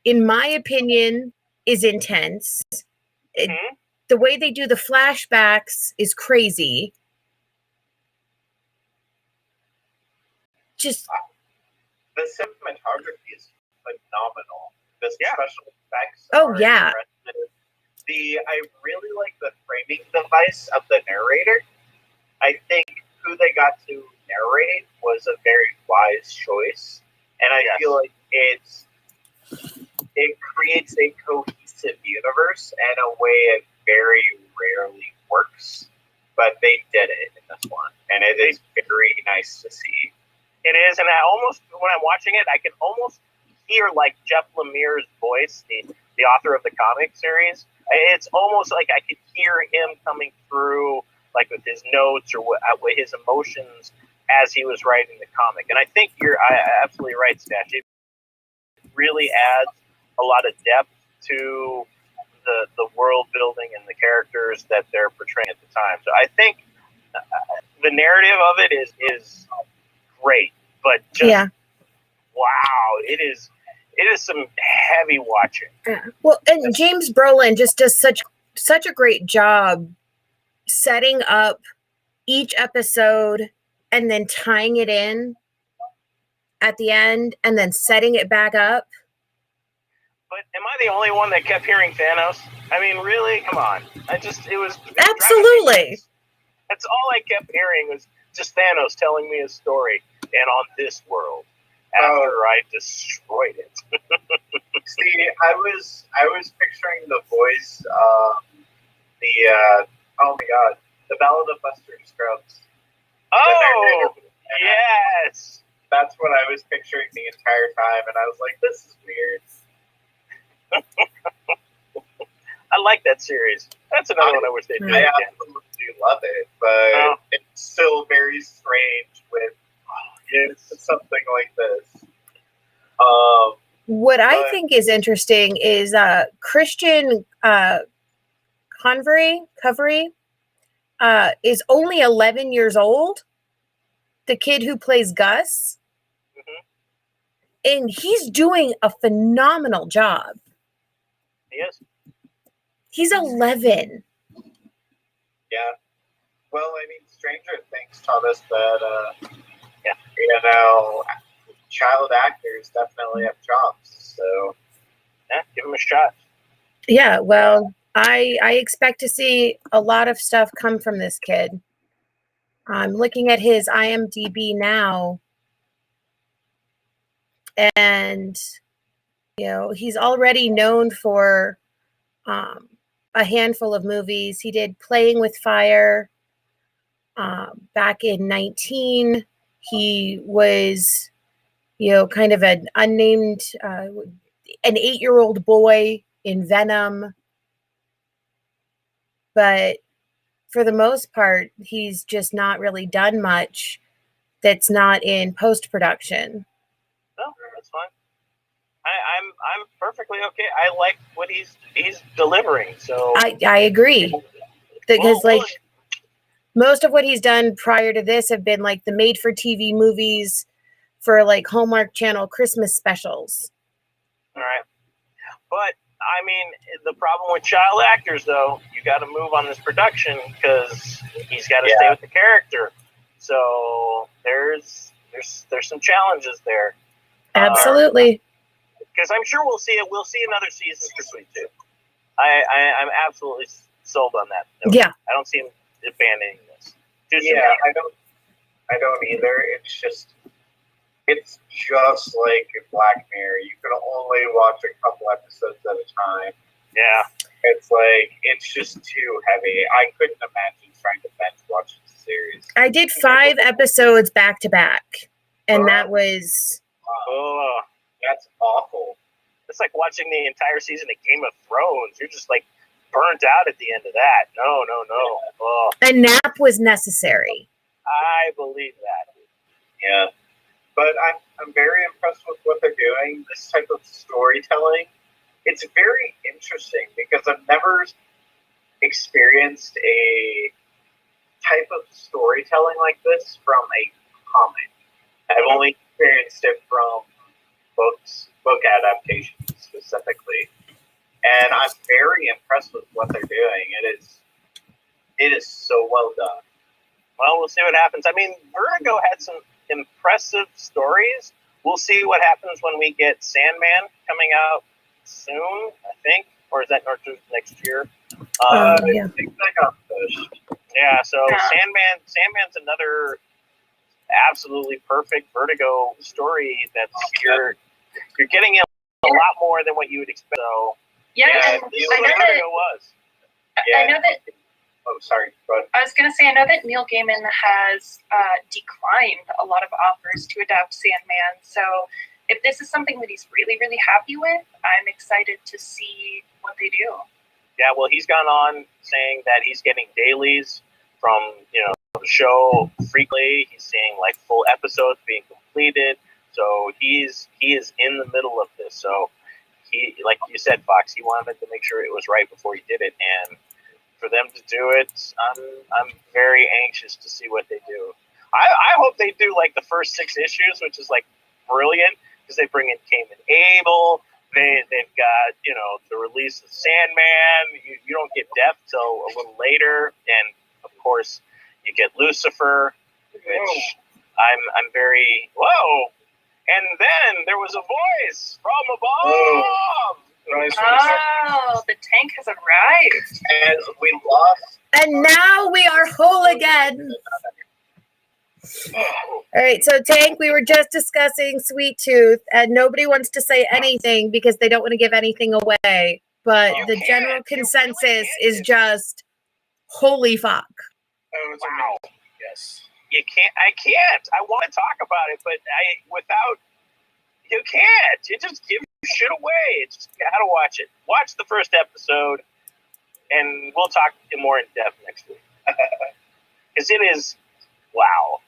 in my opinion, is intense. Mm-hmm. The way they do the flashbacks is crazy. Just The cinematography is phenomenal. The special effects. Oh, are yeah. impressive. I really like the framing device of the narrator. I think who they got to narrate was a very wise choice, and I feel like it creates a cohesive universe in a way it very rarely works. But they did it in this one, and it is very nice to see. It is, and when I'm watching it, I can almost hear like Jeff Lemire's voice, the author of the comic series. It's almost like I could hear him coming through, like with his notes or with his emotions as he was writing the comic. And I think you're absolutely right, Stash. It really adds a lot of depth to the world building and the characters that they're portraying at the time. So I think the narrative of it is great, but just wow, it is some heavy watching. Yeah. Well, and James Brolin just does such a great job setting up each episode and then tying it in at the end and then setting it back up. But am I the only one that kept hearing Thanos? I mean, really? Come on. It was absolutely. That's all I kept hearing was just Thanos telling me his story. And on this world, after I destroyed it. See, I was picturing the voice of oh my god, the Ballad of Buster Scruggs. Oh, yes. That's what I was picturing the entire time, and I was like, this is weird. I like that series. That's another one I wish they'd do again. I absolutely love it, but it's still very strange with something like this. What I think is interesting is Christian Convery is only 11 years old. The kid who plays Gus. And he's doing a phenomenal job. He is. He's 11. Yeah. Well, I mean, Stranger Things taught us that, child actors definitely have chops. So, give them a shot. Yeah, well, I expect to see a lot of stuff come from this kid. I'm looking at his IMDb now. And, he's already known for a handful of movies. He did Playing with Fire back in 2019. He was, kind of an unnamed, an 8-year-old boy in Venom. But for the most part, he's just not really done much that's not in post-production. No, that's fine. I'm perfectly okay. I like what he's delivering. So I agree. Because most of what he's done prior to this have been like the made-for-TV movies for like Hallmark Channel Christmas specials. All right, but I mean, the problem with child actors, though, you got to move on this production because he's got to stay with the character. So there's some challenges there. Absolutely. Because I'm sure we'll see it. We'll see another season for Sweet Tooth. I'm absolutely sold on that. No, yeah. I don't see him abandoning this. I don't either. It's just like Black Mirror. You can only watch a couple episodes at a time. Yeah. It's just too heavy. I couldn't imagine trying to binge watch the series. I did 5 episodes back to back, and that was... That's awful. It's like watching the entire season of Game of Thrones. You're just like burnt out at the end of that. No. A nap was necessary. I believe that. Yeah. But I'm very impressed with what they're doing. This type of storytelling, it's very interesting because I've never experienced a type of storytelling like this from a comic. I've only experienced it from book adaptations specifically, and I'm very impressed with what they're doing. It is so well done. Well, we'll see what happens. I mean, Vertigo had some impressive stories. We'll see what happens when we get Sandman coming out soon, I think, or is that next year? Yeah. I think that got pushed. Yeah. So Yeah. Sandman's another absolutely perfect Vertigo story that's you're getting a lot more than what you would expect. So Yeah, yeah, and this is I what know Vertigo that. was. I know that. Oh, sorry. Go ahead. I was going to say, I know that Neil Gaiman has declined a lot of offers to adapt Sandman. So if this is something that he's really, really happy with, I'm excited to see what they do. Yeah, well, he's gone on saying that he's getting dailies from the show frequently. He's seeing like full episodes being completed. So he is in the middle of this. So he, like you said, Fox, he wanted to make sure it was right before he did it, and for them to do it, I'm very anxious to see what they do. I hope they do like the first 6 issues, which is like brilliant because they bring in Cain and Abel. They've got the release of Sandman. You don't get Death till a little later, and of course you get Lucifer, which I'm very whoa. And then there was a voice from above. Oh, the tank has arrived. And we lost. And now we are whole again. All right, so Tank, we were just discussing Sweet Tooth, and nobody wants to say anything because they don't want to give anything away. But the general consensus is just, holy fuck. Oh, it's Wow. amazing. Yes. I can't. I want to talk about it, but you can't. You just give shit away. It's just, you gotta watch it. Watch the first episode, and we'll talk more in depth next week. Because it is, wow.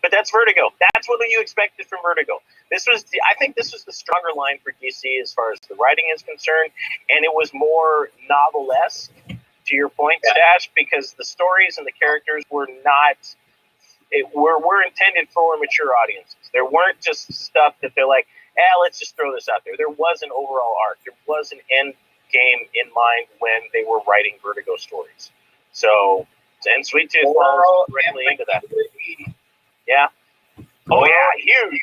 But that's Vertigo. That's what you expected from Vertigo. I think this was the stronger line for DC as far as the writing is concerned, and it was more novelesque, to your point, Stash, because the stories and the characters were not. Were intended for mature audiences. There weren't just stuff that they're like, let's just throw this out there. There was an overall arc. There was an end game in mind when they were writing Vertigo stories. So, and Sweet Tooth falls directly into that. Yeah. Oh, yeah, huge.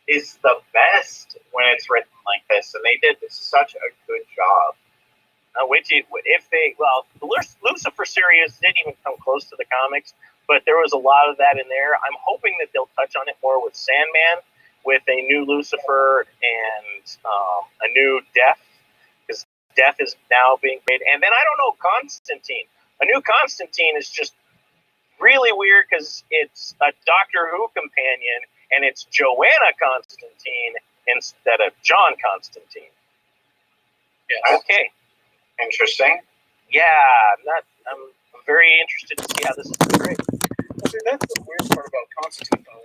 Is the best when it's written like this, and they did such a good job. The Lucifer series didn't even come close to the comics, but there was a lot of that in there. I'm hoping that they'll touch on it more with Sandman, with a new Lucifer and a new Death, because Death is now being made. And then I don't know, Constantine. A new Constantine is just really weird because it's a Doctor Who companion, and it's Joanna Constantine instead of John Constantine. Yes. Okay. Interesting. Yeah, I'm very interested to see how this is portrayed. See, that's the weird part about Constantine, though.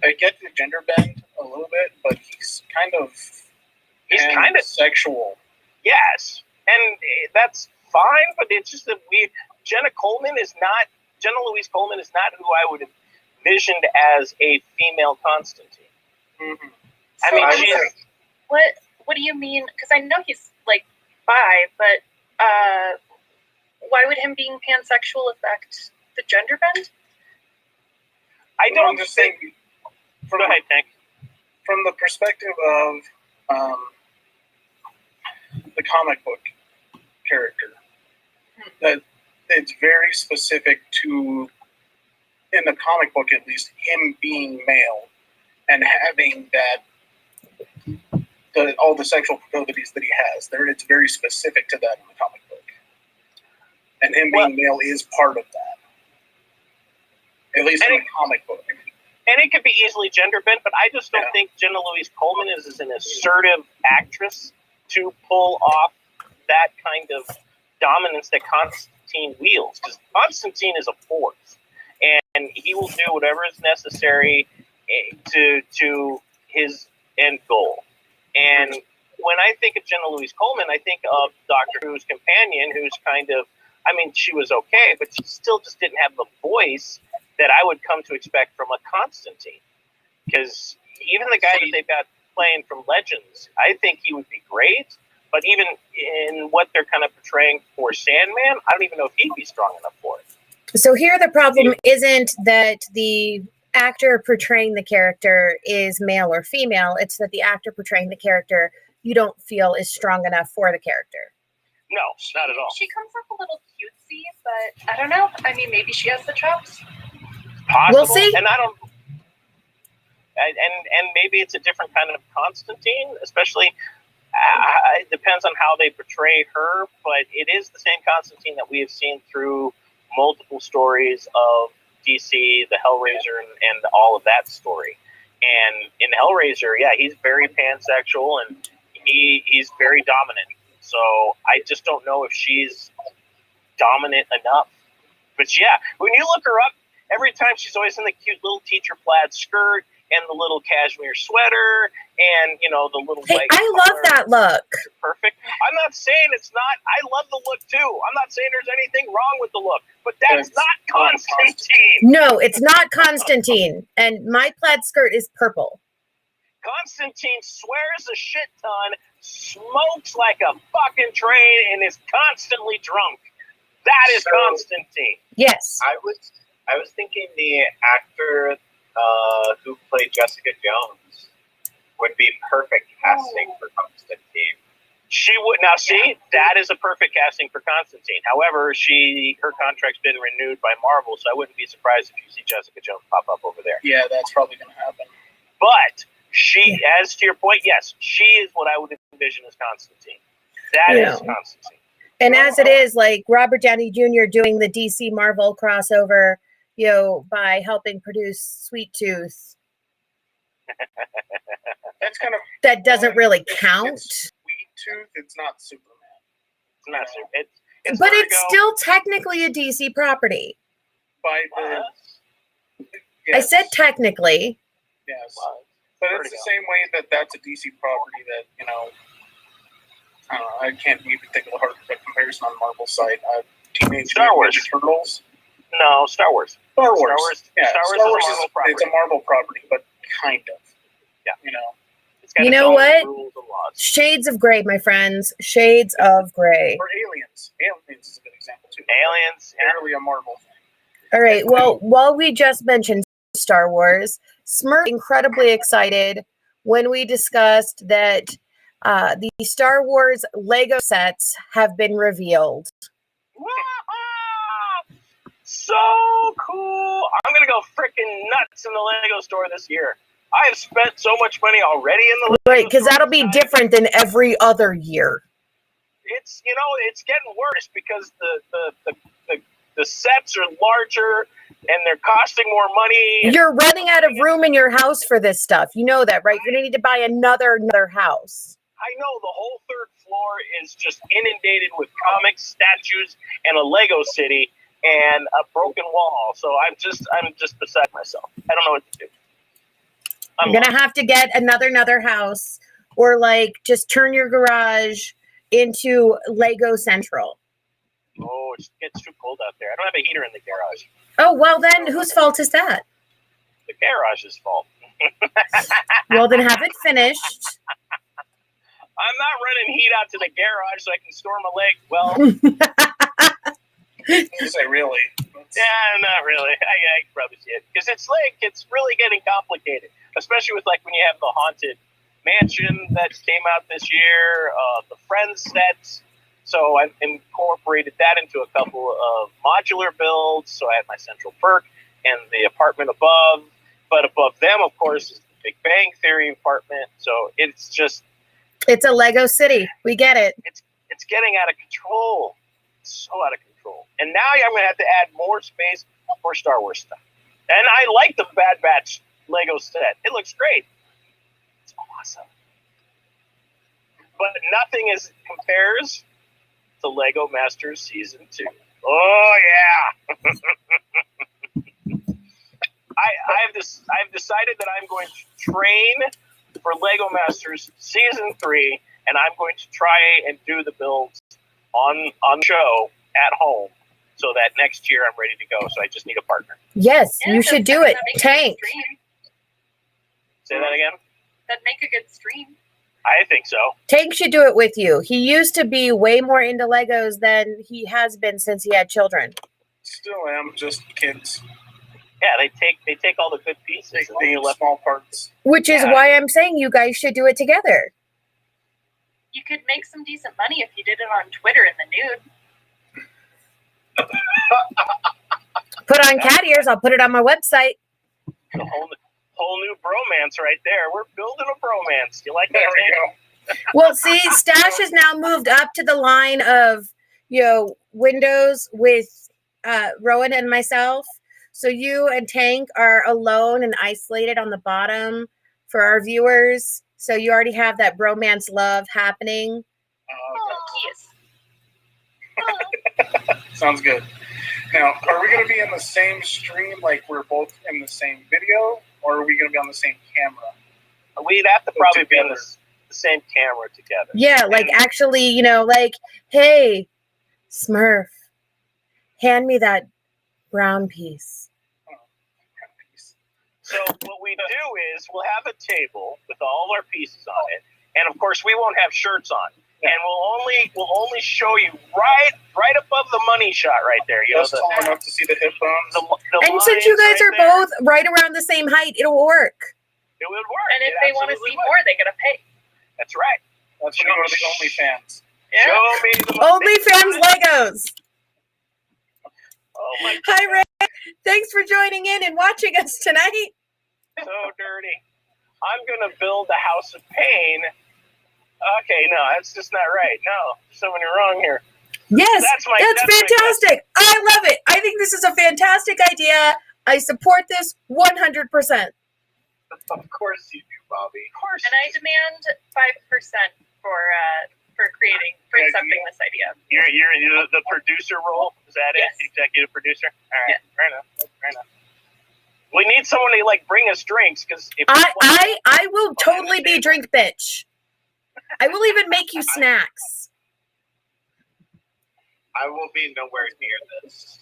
I get the gender bend a little bit, but he's kind of sexual. Yes, and that's fine, but it's just that Jenna Louise Coleman is not who I would have envisioned as a female Constantine. Mm-hmm. So, I mean, what do you mean? Because I know he's like bi, but why would him being pansexual affect the gender bend? I don't I'm just saying. Go ahead, Tank. From the perspective of the comic book character, that it's very specific to, in the comic book at least, him being male and having all the sexual proclivities that he has. It's very specific to that in the comic book. And him being male is part of that. At least in the comic book. And it could be easily gender bent, but I just don't think Jenna Louise Coleman is an assertive actress to pull off that kind of dominance that Constantine wields. Because Constantine is a force, and he will do whatever is necessary to his end goal. And when I think of Jenna Louise Coleman, I think of Doctor Who's companion, who's kind of, she was okay, but she still just didn't have the voice that I would come to expect from a Constantine. Because even the guy that they've got playing from Legends, I think he would be great, but even in what they're kind of portraying for Sandman, I don't even know if he'd be strong enough for it. So here the problem isn't that the actor portraying the character is male or female. It's that the actor portraying the character you don't feel is strong enough for the character. No, not at all. She comes up a little cutesy, but I don't know. I mean, maybe she has the chops. Possible. We'll see. And I don't. And maybe it's a different kind of Constantine, especially. It depends on how they portray her, but it is the same Constantine that we have seen through multiple stories of DC, the Hellraiser, and all of that story. And in Hellraiser, yeah, he's very pansexual and he's very dominant. So I just don't know if she's dominant enough. But yeah, when you look her up, every time she's always in the cute little teacher plaid skirt and the little cashmere sweater and, you know, the little Hey, leg I love that look. perfect. I'm not saying it's not. I love the look too. I'm not saying there's anything wrong with the look, but that's not Constantine. No, it's not Constantine. And my plaid skirt is purple. Constantine swears a shit ton, smokes like a fucking train, and is constantly drunk. That is Constantine. Yes. I was thinking the actor who played Jessica Jones would be perfect casting for Constantine. She would now see that is a perfect casting for Constantine. However, her contract's been renewed by Marvel, so I wouldn't be surprised if you see Jessica Jones pop up over there. Yeah, that's probably going to happen. But she, as to your point, yes, she is what I would envision as Constantine. That is Constantine. And as it is, like Robert Downey Jr. doing the DC Marvel crossover, you know, by helping produce Sweet Tooth. That's kind of That doesn't really count. It's Sweet Tooth. It's not Superman. It's not super. It's But Vertigo. it's still technically a DC property. By the I said technically. yes, but it's the same way that that's a DC property that, you know, I don't know, I can't even think of a hard comparison on Marvel's side. Teenage Star Wars. Ninja Turtles. No, Star Wars. Star Wars. Star Wars. Yeah, Star Star Wars Wars is a Marvel property. it's a Marvel property, but kind of. Yeah. You know. It's got You its know own what? rules and laws. Shades of gray, my friends. Shades of gray. Or Aliens. Aliens is a good example too. Aliens. Yeah. Barely a Marvel thing. All right. Well, while we just mentioned Star Wars, Smurf incredibly excited when we discussed that the Star Wars Lego sets have been revealed. So cool! I'm gonna go freaking nuts in the Lego store this year. I have spent so much money already in the Lego Right, because store that'll be this time. different than every other year. It's it's getting worse because the sets are larger and they're costing more money. You're running out of room in your house for this stuff. You know that, right? You're gonna need to buy another house. I know the whole third floor is just inundated with comics, statues, and a Lego city and a broken wall. So I'm just beside myself. I don't know what to do. I'm You're gonna have to get another house, or like just turn your garage into Lego Central. Oh, it gets too cold out there. I don't have a heater in the garage. Oh well, then whose fault is that? The garage's fault. Well, then have it finished. I'm not running heat out to the garage so I can store my leg. Well, You say really? yeah, not really. I can probably see it because it's really getting complicated, especially with like when you have the Haunted Mansion that came out this year, the Friends sets. So I've incorporated that into a couple of modular builds. So I have my Central Perk and the apartment above, but above them, of course, is the Big Bang Theory apartment. So it's It's a Lego city. We get it. it's getting out of control. It's so out of control. And now I'm going to have to add more space for Star Wars stuff. And I like the Bad Batch Lego set. It looks great. It's awesome. But nothing compares to Lego Masters Season 2. Oh, yeah. I've decided that I'm going to train for Lego Masters Season 3, and I'm going to try and do the builds on show at home so that next year I'm ready to go. So I just need a partner. Yes, Yeah, you should do it. that'd make a good Tank. stream. Say that again? That'd make a good stream. I think so. Tank should do it with you. He used to be way more into Legos than he has been since he had children. Still am, just kids. Yeah, they take all the good pieces Take and then you're the left. small parts. Which is Yeah. why I'm saying you guys should do it together. You could make some decent money if you did it on Twitter in the nude. Put on cat ears. I'll put it on my website. A whole new bromance right there. We're building a bromance. Do you like that? There we Tank? go. Well, see, Stash has now moved up to the line of, windows with Rowan and myself. So you and Tank are alone and isolated on the bottom for our viewers. So you already have that bromance love happening. Yes. Sounds good. Now, are we going to be in the same stream, like we're both in the same video, or are we going to be on the same camera? We'd have to probably be on the same camera together. Yeah, like actually, hey, Smurf, hand me that brown piece. So what we do is we'll have a table with all our pieces on it, and of course we won't have shirts on, and we'll only show you right above the money shot right there. Just tall enough to see the hip bones. And since you guys are both right around the same height, it'll work. It would work. And if they want to see more, they gotta pay. That's right. That's when you go to the OnlyFans. Yeah. Show me the OnlyFans Legos. Oh my God. Hi, Ray. Thanks for joining in and watching us tonight. So dirty. I'm gonna build a house of pain. Okay, no, that's just not right. No, there's something wrong here. Yes, That's fantastic. I love it. I think this is a fantastic idea. I support this 100%. Of course you do, Bobby. Of course. And I demand 5% for accepting this idea. You're the producer role. Is that Yes. it? Executive producer. All right. Fair enough. We need someone to bring us drinks because if I will totally be drink bitch. I will even make you snacks. I will be nowhere near this.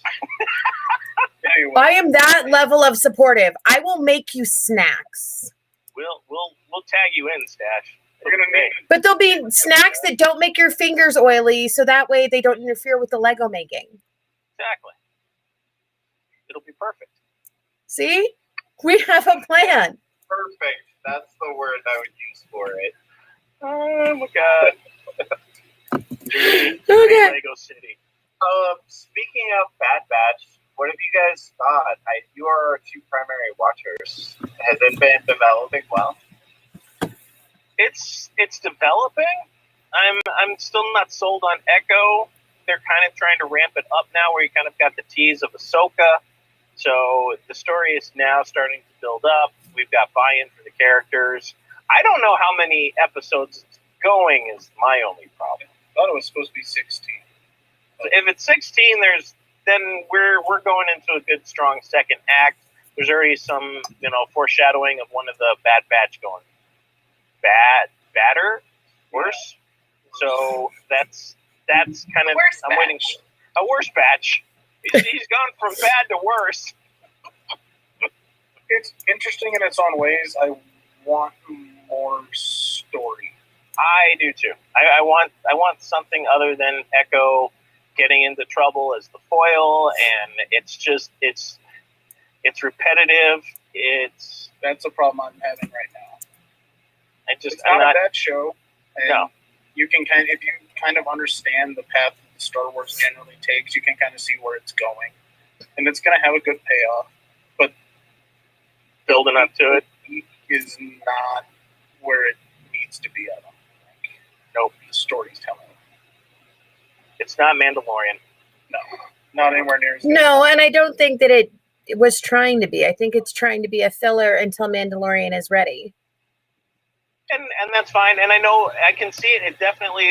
Anyway, I am that level of supportive. I will make you snacks. we'll tag you in, Stash. we're going to need But there'll be snacks that don't make your fingers oily, so that way they don't interfere with the Lego making. Exactly. It'll be perfect. See? We have a plan. Perfect. That's the word I would use for it. Oh my God. Okay. Lego City. Speaking of Bad Batch, what have you guys thought? You are our two primary watchers. Has it been developing well? It's developing. I'm still not sold on Echo. They're kind of trying to ramp it up now, where you kind of got the tease of Ahsoka. So the story is now starting to build up. We've got buy-in for the characters. I don't know how many episodes it's going is my only problem. I thought it was supposed to be 16. If it's 16, then we're going into a good, strong second act. There's already some, foreshadowing of one of the Bad Batch going badder, worse. So that's kind of Worse I'm waiting batch. for a worse batch. He's gone from bad to worse. It's interesting in its own ways. I want more story. I do too. I want something other than Echo getting into trouble as the foil, and it's repetitive. That's a problem I'm having right now. It's I'm not not. a bad show. And No. you can if you kind of understand the path that the Star Wars generally takes, you can kind of see where it's going, and it's going to have a good payoff. But Building up to it. is not where it needs to be. I don't think. Nope, the story's telling. It's not Mandalorian. No, not anywhere near as good. No, and I don't think that it was trying to be. I think it's trying to be a filler until Mandalorian is ready. And that's fine. And I know I can see it. It definitely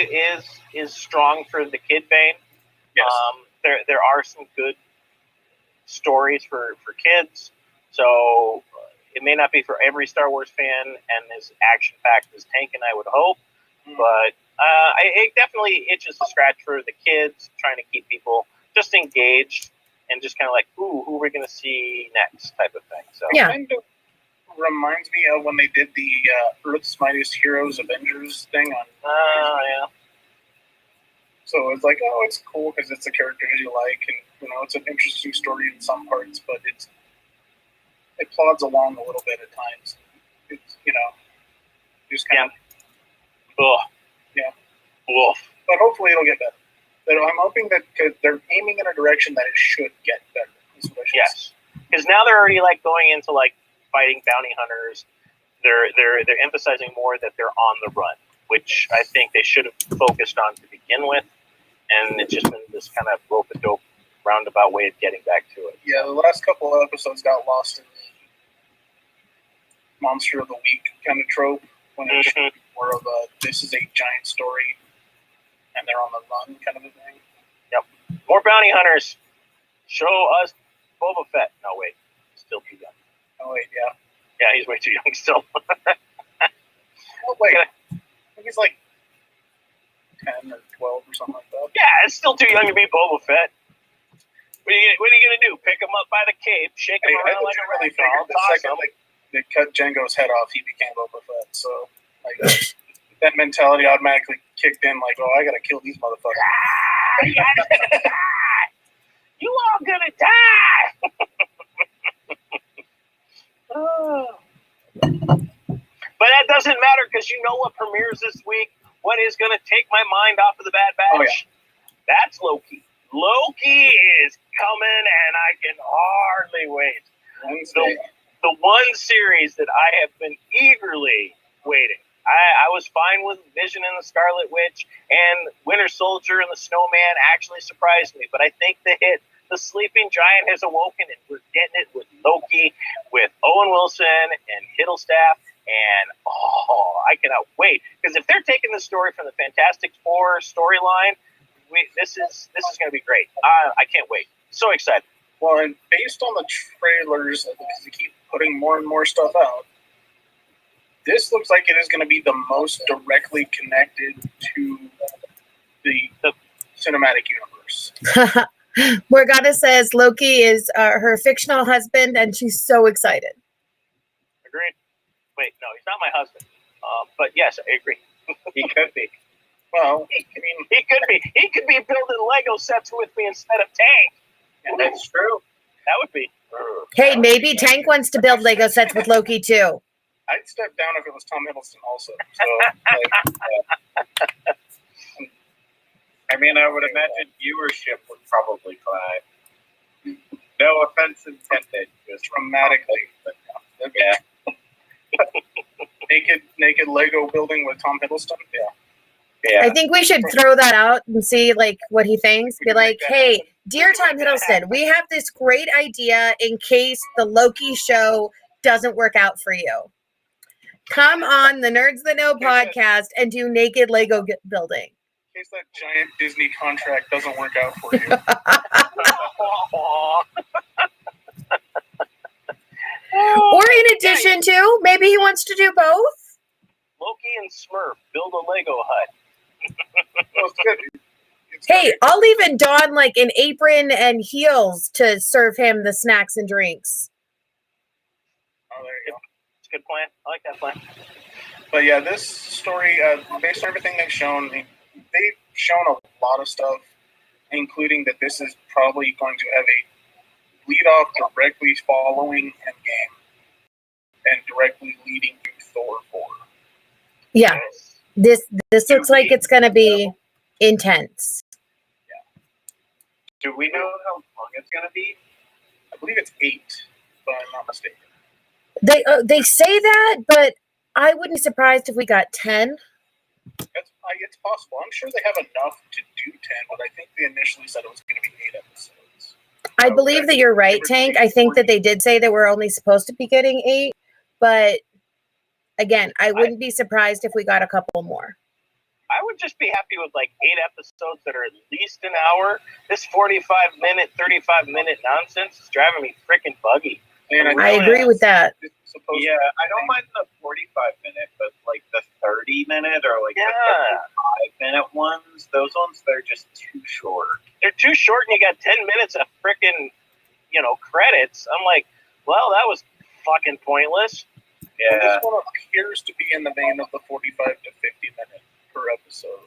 is strong for the kid vein. Yes. There are some good stories for kids. So it may not be for every Star Wars fan and as action packed as Tank and I would hope, but it definitely itches a scratch for the kids, trying to keep people just engaged and just kind of like, ooh, who are we going to see next type of thing. So Yeah. Kind of reminds me of when they did the Earth's Mightiest Heroes Avengers thing on. yeah. So it's like, oh, it's cool because it's the characters you like, and it's an interesting story in some parts, but it's it plods along a little bit at times. It's, just kind of. Ugh. Yeah. Ugh. But hopefully it'll get better. But I'm hoping that cause they're aiming in a direction that it should get better. Yes, because now they're already like going into like fighting bounty hunters. They're emphasizing more that they're on the run, which I think they should have focused on to begin with, and it's just been this kind of rope-a-dope roundabout way of getting back to it. Yeah, the last couple of episodes got lost in the monster of the week kind of trope when it's more of a this is a giant story and they're on the run kind of a thing. Yep. More bounty hunters. Show us Boba Fett. No, wait. Still too young. Oh, wait, yeah. Yeah, he's way too young still. Oh, wait. I think he's like 10 or 12 or something like that. Yeah, it's still too young to be Boba Fett. What are you going to do? Pick him up by the cape, shake him around like a really rag doll, the toss second him. they cut Jango's head off, he became Boba Fett. So, like, that mentality automatically kicked in, like, oh, I got to kill these motherfuckers. You all gonna die! But that doesn't matter because you know what premieres this week? What is going to take my mind off of the Bad Batch? Oh, yeah. That's Loki. Loki is coming and I can hardly wait. The one series that I have been eagerly waiting. I was fine with Vision and the Scarlet Witch, and Winter Soldier and the Snowman actually surprised me. But I think the Sleeping Giant has awoken, and we're getting it with Loki, with Owen Wilson and Hiddleston, and I cannot wait. Because if they're taking the story from the Fantastic Four storyline, this is going to be great. I can't wait. So excited. Well, and based on the trailers, because they keep putting more and more stuff out, this looks like it is going to be the most directly connected to the cinematic universe. Morgana says Loki is her fictional husband, and she's so excited. Agreed. Wait, no, he's not my husband. But yes, I agree. He could be. Well, he could be. He could be building Lego sets with me instead of Tank. Yeah, that's true. That would be. Hey, maybe Tank wants to build Lego sets with Loki too. I'd step down if it was Tom Hiddleston also. So, I mean, I would imagine viewership would probably climb. No offense intended. Just dramatically. But yeah. naked Lego building with Tom Hiddleston? Yeah. Yeah. I think we should throw that out and see like what he thinks. Be like, hey, dear Tom Hiddleston, we have this great idea in case the Loki show doesn't work out for you. Come on the Nerds That Know podcast and do naked Lego building. In case that giant Disney contract doesn't work out for you. Or in addition to, maybe he wants to do both. Loki and Smurf build a Lego hut. Well, it's good. Hey, I'll even don like an apron and heels to serve him the snacks and drinks. Oh, there you go. It's a good plan. I like that plan. But yeah, this story, based on everything they've shown a lot of stuff, including that this is probably going to have a lead-off directly following Endgame and directly leading to Thor 4. Yeah, this looks like it's going to be intense. Yeah. Do we know how long it's going to be? I believe it's 8, if I'm not mistaken. They say that, but I wouldn't be surprised if we got 10. It's possible. I'm sure they have enough to do 10, but I think they initially said it was going to be 8 episodes. I believe that you're right, Tank. I think that they did say that we're only supposed to be getting 8, but again, I wouldn't be surprised if we got a couple more. I would just be happy with like 8 episodes that are at least an hour. This 45-minute, 35-minute nonsense is driving me freaking buggy. And I agree with that. Yeah, I don't mind the 45-minute, but like the 30-minute or like the 5-minute ones, those ones, they're just too short. They're too short and you got 10 minutes of freaking, credits. I'm like, well, that was fucking pointless. Yeah. This one appears to be in the vein of the 45 to 50-minute per episode.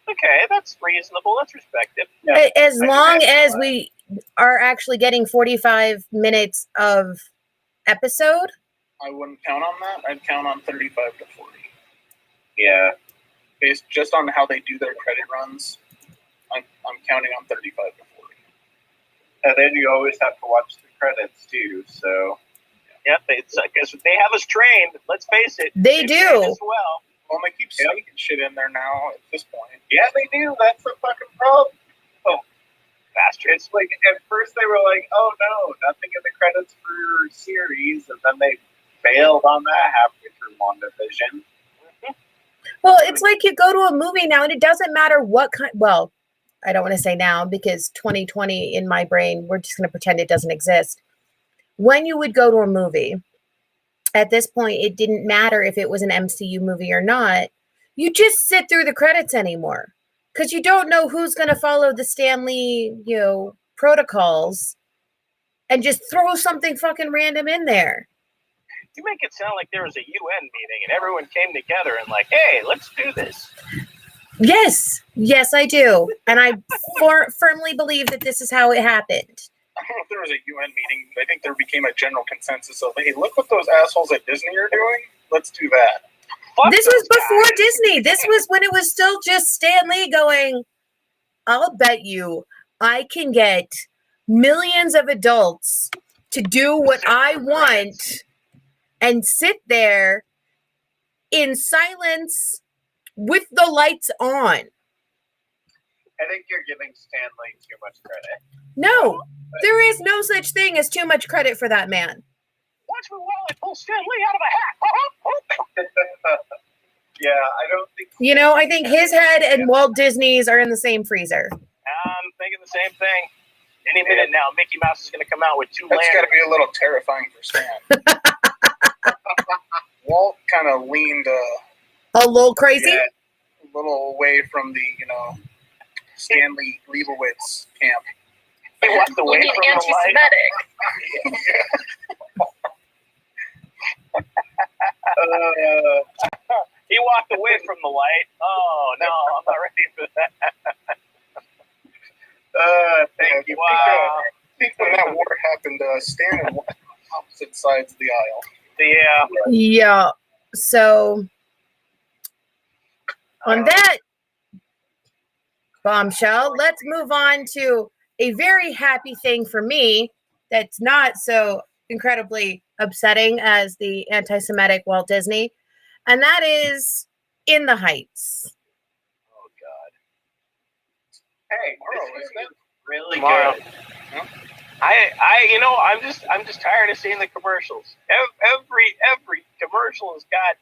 Okay, that's reasonable. That's respected. Yeah. As long as we are actually getting 45 minutes of episode. I wouldn't count on that. I'd count on 35 to 40. Yeah. Based just on how they do their credit runs, I'm counting on 35 to 40. And then you always have to watch the credits too. So. Yep, because they have us trained. Let's face it. They do. As well. Well, they keep sneaking shit in there now at this point. Yeah, they do. That's the fucking problem. Bastard. It's like, at first they were like, oh no, nothing in the credits for series, and then they bailed on that halfway through WandaVision. Well, it's like you go to a movie now and it doesn't matter what kind. Well, I don't want to say now because 2020 in my brain, we're just going to pretend it doesn't exist. When you would go to a movie, at this point, it didn't matter if it was an MCU movie or not. You just sit through the credits anymore because you don't know who's going to follow the Stan Lee, protocols and just throw something fucking random in there. You make it sound like there was a UN meeting and everyone came together and like, hey, let's do this. Yes, I do. And I firmly believe that this is how it happened. I don't know if there was a UN meeting, but I think there became a general consensus of, hey, look what those assholes at Disney are doing. Let's do that. This was before Disney. This was when it was still just Stan Lee going, I'll bet you I can get millions of adults to do what I want and sit there in silence with the lights on. I think you're giving Stan Lee too much credit. No, there is no such thing as too much credit for that man. Watch me while I pull Stan Lee out of a hat. Yeah, I don't think. I think his head and Walt Disney's are in the same freezer. I'm thinking the same thing. Any minute now, Mickey Mouse is going to come out with two That's got to lanterns. be a little terrifying for Stan. Walt kind of leaned A little crazy? a little away from the, Stanley Leibowitz camp. He walked away Looking from the light. anti-Semitic. He walked away from the light. Oh, no, I'm not ready for that. Thank you. Wow. I think when that war happened, Stan and Walt were on opposite sides of the aisle. Yeah. Yeah. So, on that bombshell, let's move on to a very happy thing for me that's not so incredibly upsetting as the anti-Semitic Walt Disney, and that is In the Heights. Oh, God. Hey, Tomorrow, this isn't it? is really Tomorrow. good. I'm just tired of seeing the commercials. Every commercial has got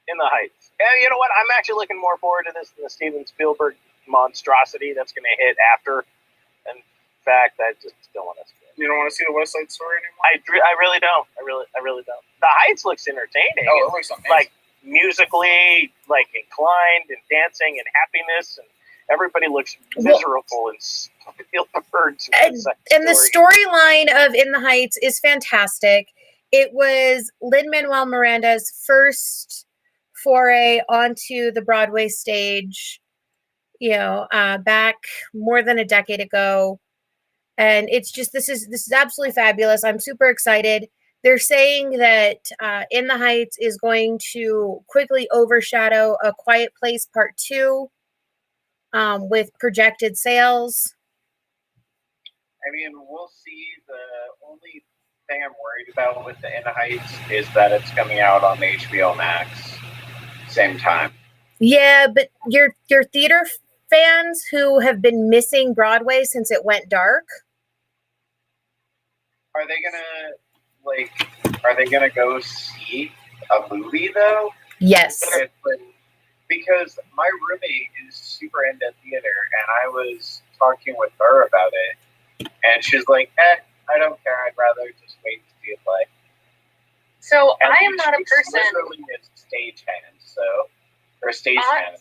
In the Heights. And you know what? I'm actually looking more forward to this than the Steven Spielberg monstrosity that's going to hit after. In fact, I just don't want to see it. You don't want to see the West Side Story anymore? I really don't. I really don't. The Heights looks entertaining. Oh, it looks amazing. Like musically, like inclined and dancing and happiness, and everybody looks miserable and Spielberg's. And the storyline of In the Heights is fantastic. It was Lin-Manuel Miranda's first foray onto the Broadway stage, back more than a decade ago. And it's just, this is absolutely fabulous. I'm super excited. They're saying that In the Heights is going to quickly overshadow A Quiet Place Part 2 with projected sales. I mean, we'll see. The only thing I'm worried about with the In the Heights is that it's coming out on HBO Max same time. Yeah, but your theater fans who have been missing Broadway since it went dark, Are they gonna go see a movie though? yes. Because my roommate is super into theater, and I was talking with her about it, and she's like, I don't care. I'd rather just wait to see a play. So And I am not a she's person. literally a stagehand, or stagehand.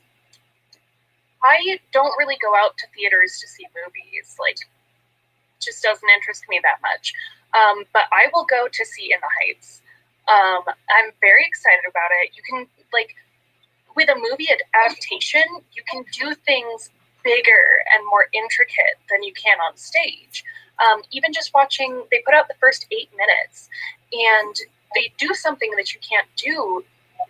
I don't really go out to theaters to see movies. Like, just doesn't interest me that much. But I will go to see In the Heights. I'm very excited about it. You can, with a movie adaptation, you can do things bigger and more intricate than you can on stage. Even just watching, they put out the first 8 minutes, and they do something that you can't do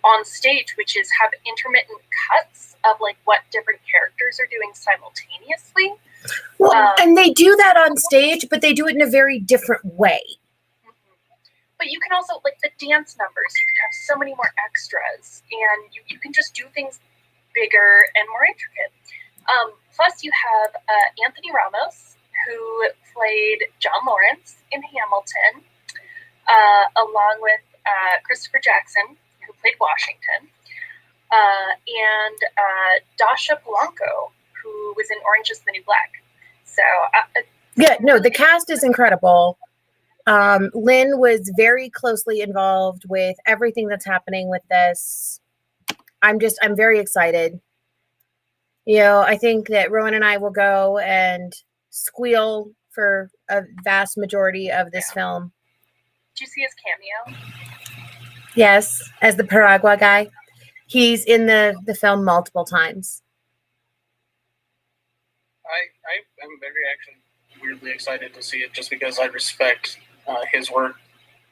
on stage, which is have intermittent cuts of like what different characters are doing simultaneously. Well, and they do that on stage, but they do it in a very different way. But you can also, like the dance numbers, you can have so many more extras, and you can just do things bigger and more intricate. Plus, you have Anthony Ramos, who played John Lawrence in Hamilton, along with Christopher Jackson, who played Washington, and Dasha Blanco, who was in Orange is the New Black. So, yeah, no, the cast is incredible. Lynn was very closely involved with everything that's happening with this. I'm very excited. You know, I think that Rowan and I will go and squeal for a vast majority of this film. Did you see his cameo? Yes, as the Paragua guy. He's in the film multiple times. I am very actually weirdly excited to see it just because I respect his work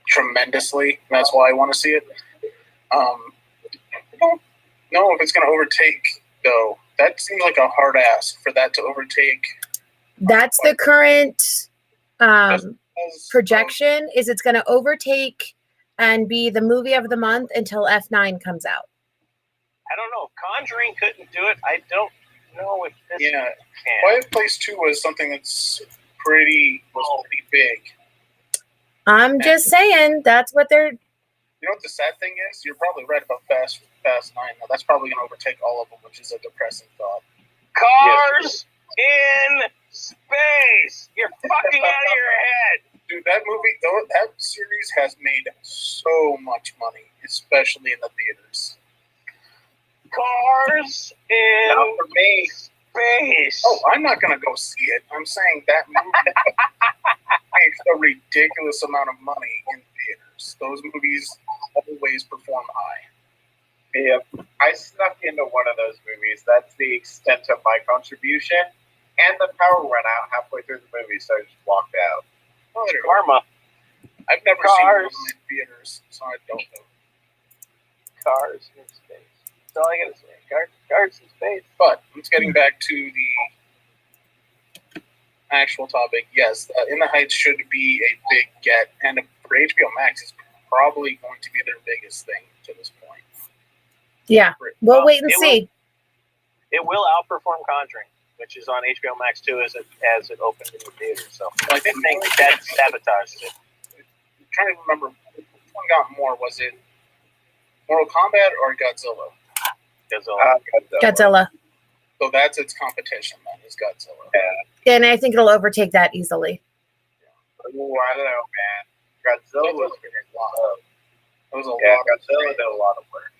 tremendously. That's why I want to see it. I don't know if it's going to overtake, though. That seems like a hard ask for that to overtake. That's the current projection, is it's going to overtake and be the movie of the month until F9 comes out. I don't know. If Conjuring couldn't do it, I don't know if this can. Quiet Place 2 was something that's pretty big. I'm just saying, that's what they're... You know what the sad thing is? You're probably right about Fast 9. Now, that's probably going to overtake all of them, which is a depressing thought. Cars in space! You're fucking out of your head! Dude, that movie, that series has made so much money, especially in the theaters. Cars in space! Oh, I'm not going to go see it. I'm saying that movie makes a ridiculous amount of money in theaters. Those movies always perform high. Yeah, I snuck into one of those movies. That's the extent of my contribution. And the power went out halfway through the movie, so I just walked out. Oh, Karma. I've never seen one in theaters, so I don't know. Cars in space. That's all I gotta say. Cars in space. But let's getting back to the actual topic. Yes, In the Heights should be a big get, and for HBO Max, it's probably going to be their biggest thing to this point. Yeah, we'll wait and see. It will outperform Conjuring, which is on HBO Max too, as it opened in the theater. So I think that sabotaged it. I'm trying to remember which one got more. Was it Mortal Kombat or Godzilla? Godzilla. So that's its competition then, is Godzilla. Yeah. And I think it'll overtake that easily. Oh, I don't know, man. Godzilla was a lot. Godzilla did a lot of work.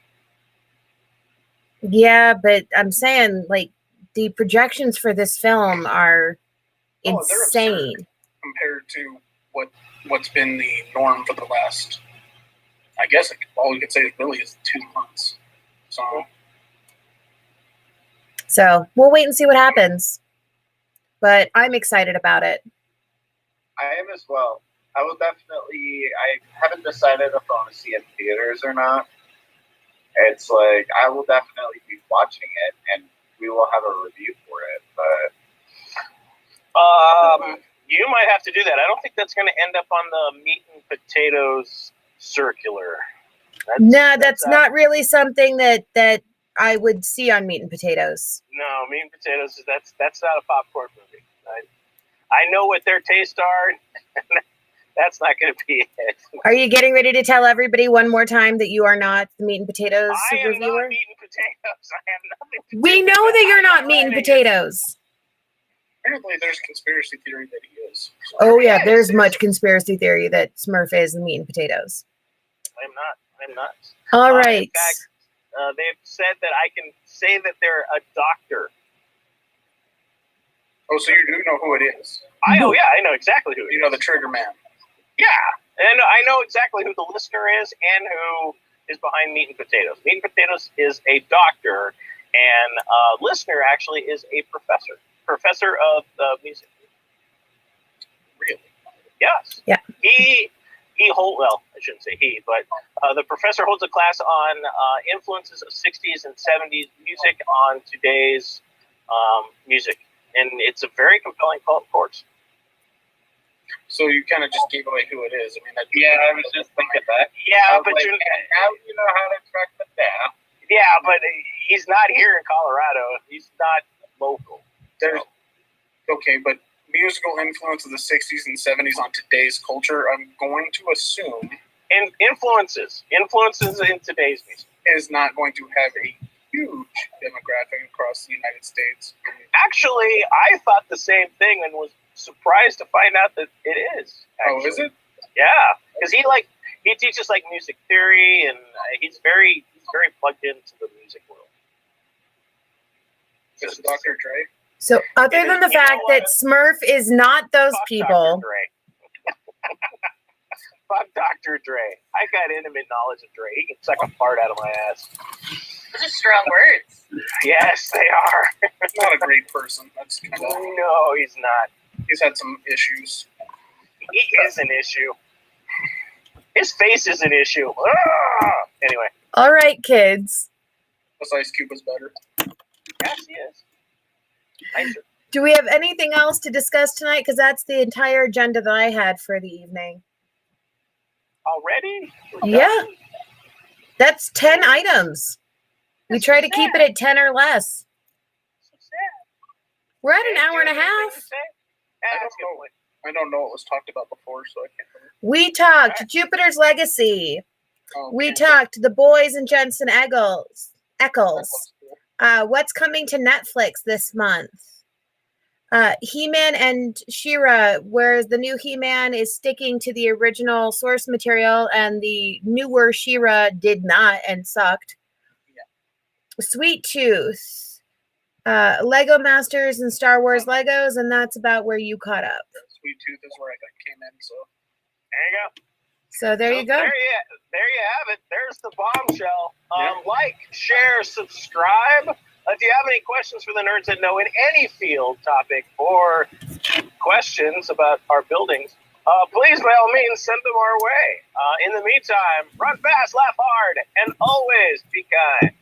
Yeah, but I'm saying, like, the projections for this film are insane compared to what's been the norm for the last. I guess all we could say really is 2 months. So we'll wait and see what happens. But I'm excited about it. I am as well. I will definitely. I haven't decided if I want to see it in theaters or not. It's like I will definitely be watching it, and we will have a review for it. But you might have to do that. I don't think that's going to end up on the meat and potatoes circular. That's not really something that I would see on Meat and Potatoes. No, Meat and Potatoes, that's not a popcorn movie. I know what their tastes are. That's not going to be it. Are you getting ready to tell everybody one more time that you are not the Meat and Potatoes reviewer? I am not Meat and Potatoes. I have nothing to do We know that you're not Meat and Potatoes. Apparently there's conspiracy theory that he is. So. Oh, yeah, there's much conspiracy theory that Smurf is the Meat and Potatoes. I'm not. All right. In fact, they've said that I can say that they're a doctor. Oh, so you do know who it is? I know exactly who it is. You know the Trigger Man. Yeah, and I know exactly who the listener is and who is behind Meat and Potatoes. Meat and Potatoes is a doctor, and listener actually is a professor of music. I shouldn't say he, but the professor holds a class on influences of 60s and 70s music on today's music. And it's a very compelling course. So you kind of just gave away who it is. I mean, I was just thinking that. Yeah, but like, how do you know how to track them down? Yeah, but he's not here in Colorado. He's not local. Okay, but musical influence of the 60s and 70s on today's culture, I'm going to assume... And influences in today's music. Is not going to have a huge demographic across the United States. Actually, I thought the same thing and was surprised to find out that it is. Actually. Oh, is it? Yeah, because he teaches like music theory, and he's very plugged into the music world. Is it Dr. Dre? So other than the fact that Smurf is not those people. Dr. Dre. Fuck Dr. Dre. I got intimate knowledge of Dre. He can suck a fart out of my ass. Those are strong words. Yes, they are. Not a great person. That's kind of... No, he's not. He's had some issues. He is an issue. His face is an issue. Anyway. All right, kids. This Ice Cube was better. Yes, he is. Nicer. Do we have anything else to discuss tonight? Because that's the entire agenda that I had for the evening. Already? Yeah. That's 10 items. We try to keep it at 10 or less. So sad. We're at an hour and a half. I don't know what was talked about before, so I can't remember. We talked Jupiter's Legacy. Oh, okay. We talked The Boys and Jensen Ackles. What's coming to Netflix this month? HeMan and SheRa, where the new HeMan is sticking to the original source material and the newer SheRa did not and sucked. Yeah. Sweet Tooth, Lego Masters and Star Wars Legos, and that's about where you caught up. Sweet Tooth is where I came in, so there you go. So there you go. There you have it. There's the bombshell. Like, share, subscribe. If you have any questions for the nerds that know in any field, topic, or questions about our buildings, please, by all means, send them our way. In the meantime, run fast, laugh hard, and always be kind.